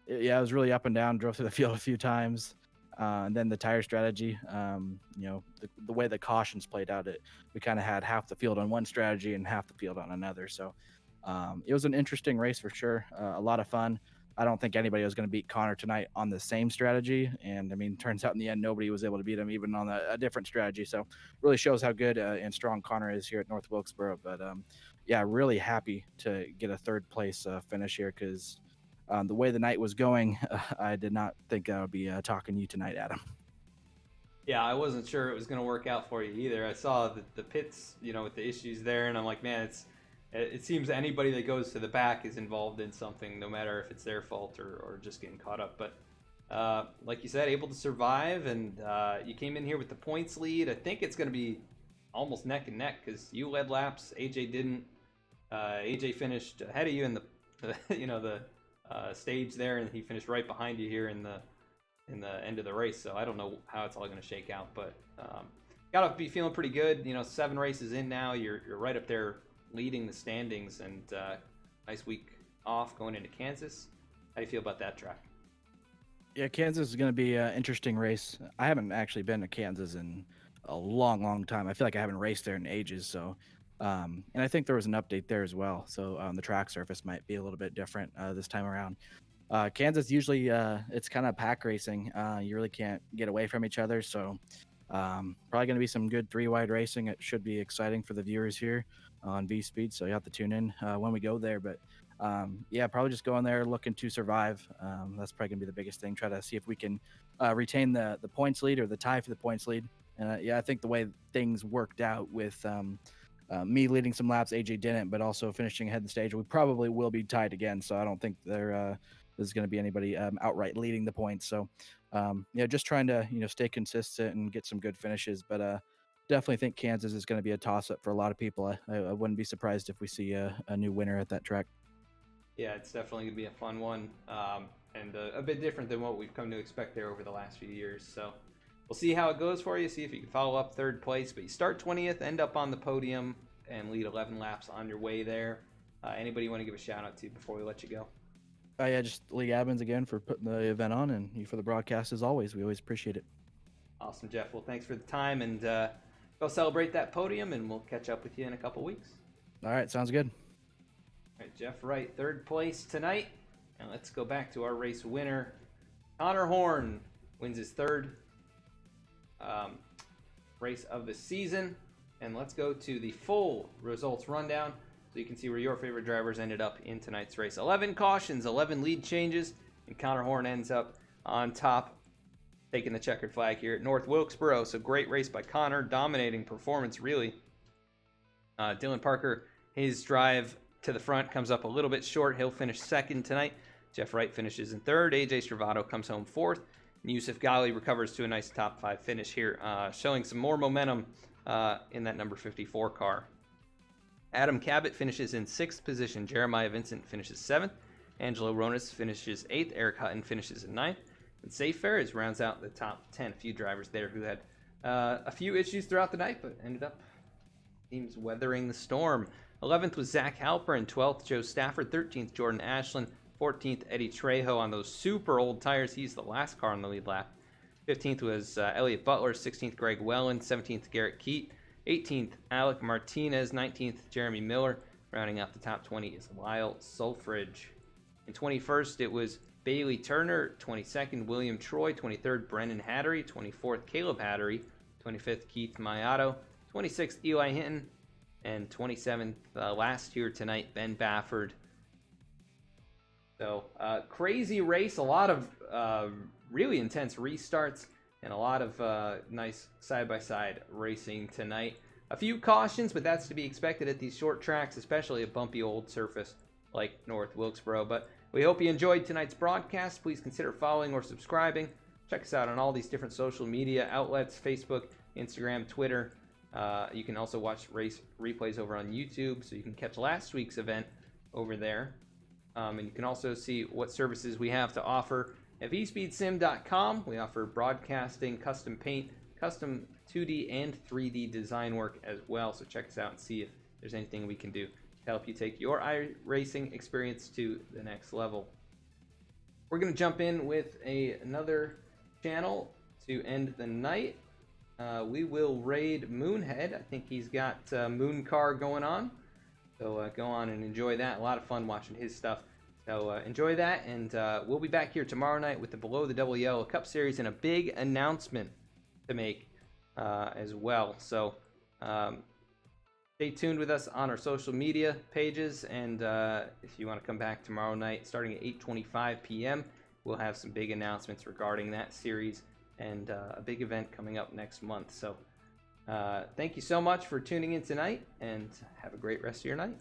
it was really up and down. Drove through the field a few times. And then the tire strategy, the way the cautions played out, we kind of had half the field on one strategy and half the field on another. So it was an interesting race for sure. A lot of fun. I don't think anybody was going to beat Connor tonight on the same strategy. And turns out in the end, nobody was able to beat him even on a different strategy. So really shows how good and strong Connor is here at North Wilkesboro. But really happy to get a third place finish here, because the way the night was going, I did not think I would be talking to you tonight, Adam. Yeah, I wasn't sure it was going to work out for you either. I saw the pits, with the issues there, and I'm like, man, it seems anybody that goes to the back is involved in something, no matter if it's their fault or just getting caught up. But like you said, able to survive, and you came in here with the points lead. I think it's going to be almost neck and neck, because you led laps, AJ didn't. AJ finished ahead of you in the stage there, and he finished right behind you here in the end of the race. So I don't know how it's all going to shake out, but gotta be feeling pretty good. 7 races in now, you're right up there leading the standings, and nice week off going into Kansas. How do you feel about that track? Yeah, Kansas is going to be an interesting race. I haven't actually been to Kansas in a long, long time. I feel like I haven't raced there in ages. So, and I think there was an update there as well. So the track surface might be a little bit different this time around. Kansas usually it's kind of pack racing. You really can't get away from each other. So probably going to be some good 3-wide racing. It should be exciting for the viewers here on V Speed. So you have to tune in when we go there. But yeah, probably just going there looking to survive. That's probably gonna be the biggest thing. Try to see if we can retain the points lead or the tie for the points lead. And yeah, I think the way things worked out with me leading some laps, AJ didn't, but also finishing ahead of the stage, we probably will be tied again. So I don't think there's going to be anybody outright leading the points. So yeah, just trying to stay consistent and get some good finishes. But definitely think Kansas is going to be a toss-up for a lot of people. I wouldn't be surprised if we see a new winner at that track. Yeah, it's definitely going to be a fun one, and a bit different than what we've come to expect there over the last few years. So we'll see how it goes for you, see if you can follow up 3rd place. But you start 20th, end up on the podium, and lead 11 laps on your way there. Anybody you want to give a shout-out to before we let you go? Yeah, just Lee Admins again for putting the event on, and you for the broadcast as always. We always appreciate it. Awesome, Jeff. Well, thanks for the time, and go celebrate that podium, and we'll catch up with you in a couple weeks. All right, sounds good. All right, Jeff Wright, 3rd place tonight. And let's go back to our race winner. Connor Horn wins his 3rd race of the season. And let's go to the full results rundown so you can see where your favorite drivers ended up in tonight's race. 11 cautions, 11 lead changes, and Connor Horn ends up on top, taking the checkered flag here at North Wilkesboro. So great race by Connor, dominating performance, really. Dylan Parker, his drive to the front comes up a little bit short. He'll finish 2nd tonight. Jeff Wright finishes in 3rd. AJ Stravato comes home 4th. And Yusuf Ghali recovers to a nice top 5 finish here, showing some more momentum in that number 54 car. Adam Cabot finishes in 6th position. Jeremiah Vincent finishes 7th. Angelo Ronas finishes 8th. Eric Hutton finishes in 9th. And Safe Ferris rounds out the top 10. A few drivers there who had a few issues throughout the night, but ended up teams weathering the storm. 11th was Zach Halpern, 12th Joe Stafford, 13th Jordan Ashland, 14th Eddie Trejo on those super old tires. He's the last car on the lead lap. 15th was Elliot Butler, 16th Greg Wellen, 17th Garrett Keat, 18th Alec Martinez, 19th Jeremy Miller. Rounding out the top 20 is Lyle Sulfridge. In 21st, it was Bailey Turner, 22nd William Troy, 23rd Brennan Hattery, 24th Caleb Hattery, 25th Keith Mayato, 26th Eli Hinton, and 27th last year tonight, Ben Bafford. So crazy race, a lot of really intense restarts, and a lot of nice side-by-side racing tonight. A few cautions, but that's to be expected at these short tracks, especially a bumpy old surface like North Wilkesboro. But we hope you enjoyed tonight's broadcast. Please consider following or subscribing. Check us out on all these different social media outlets, Facebook, Instagram, Twitter. You can also watch race replays over on YouTube, so you can catch last week's event over there. And you can also see what services we have to offer at vspeedsim.com. We offer broadcasting, custom paint, custom 2D and 3D design work as well. So check us out and see if there's anything we can do to help you take your iRacing experience to the next level. We're going to jump in with another channel to end the night. We will raid Moonhead. I think he's got Moon Car going on. So go on and enjoy that. A lot of fun watching his stuff. So enjoy that, and we'll be back here tomorrow night with the Below the Double Yellow Cup Series and a big announcement to make as well. So stay tuned with us on our social media pages, and if you want to come back tomorrow night starting at 8:25 p.m., we'll have some big announcements regarding that series and a big event coming up next month. So thank you so much for tuning in tonight, and have a great rest of your night.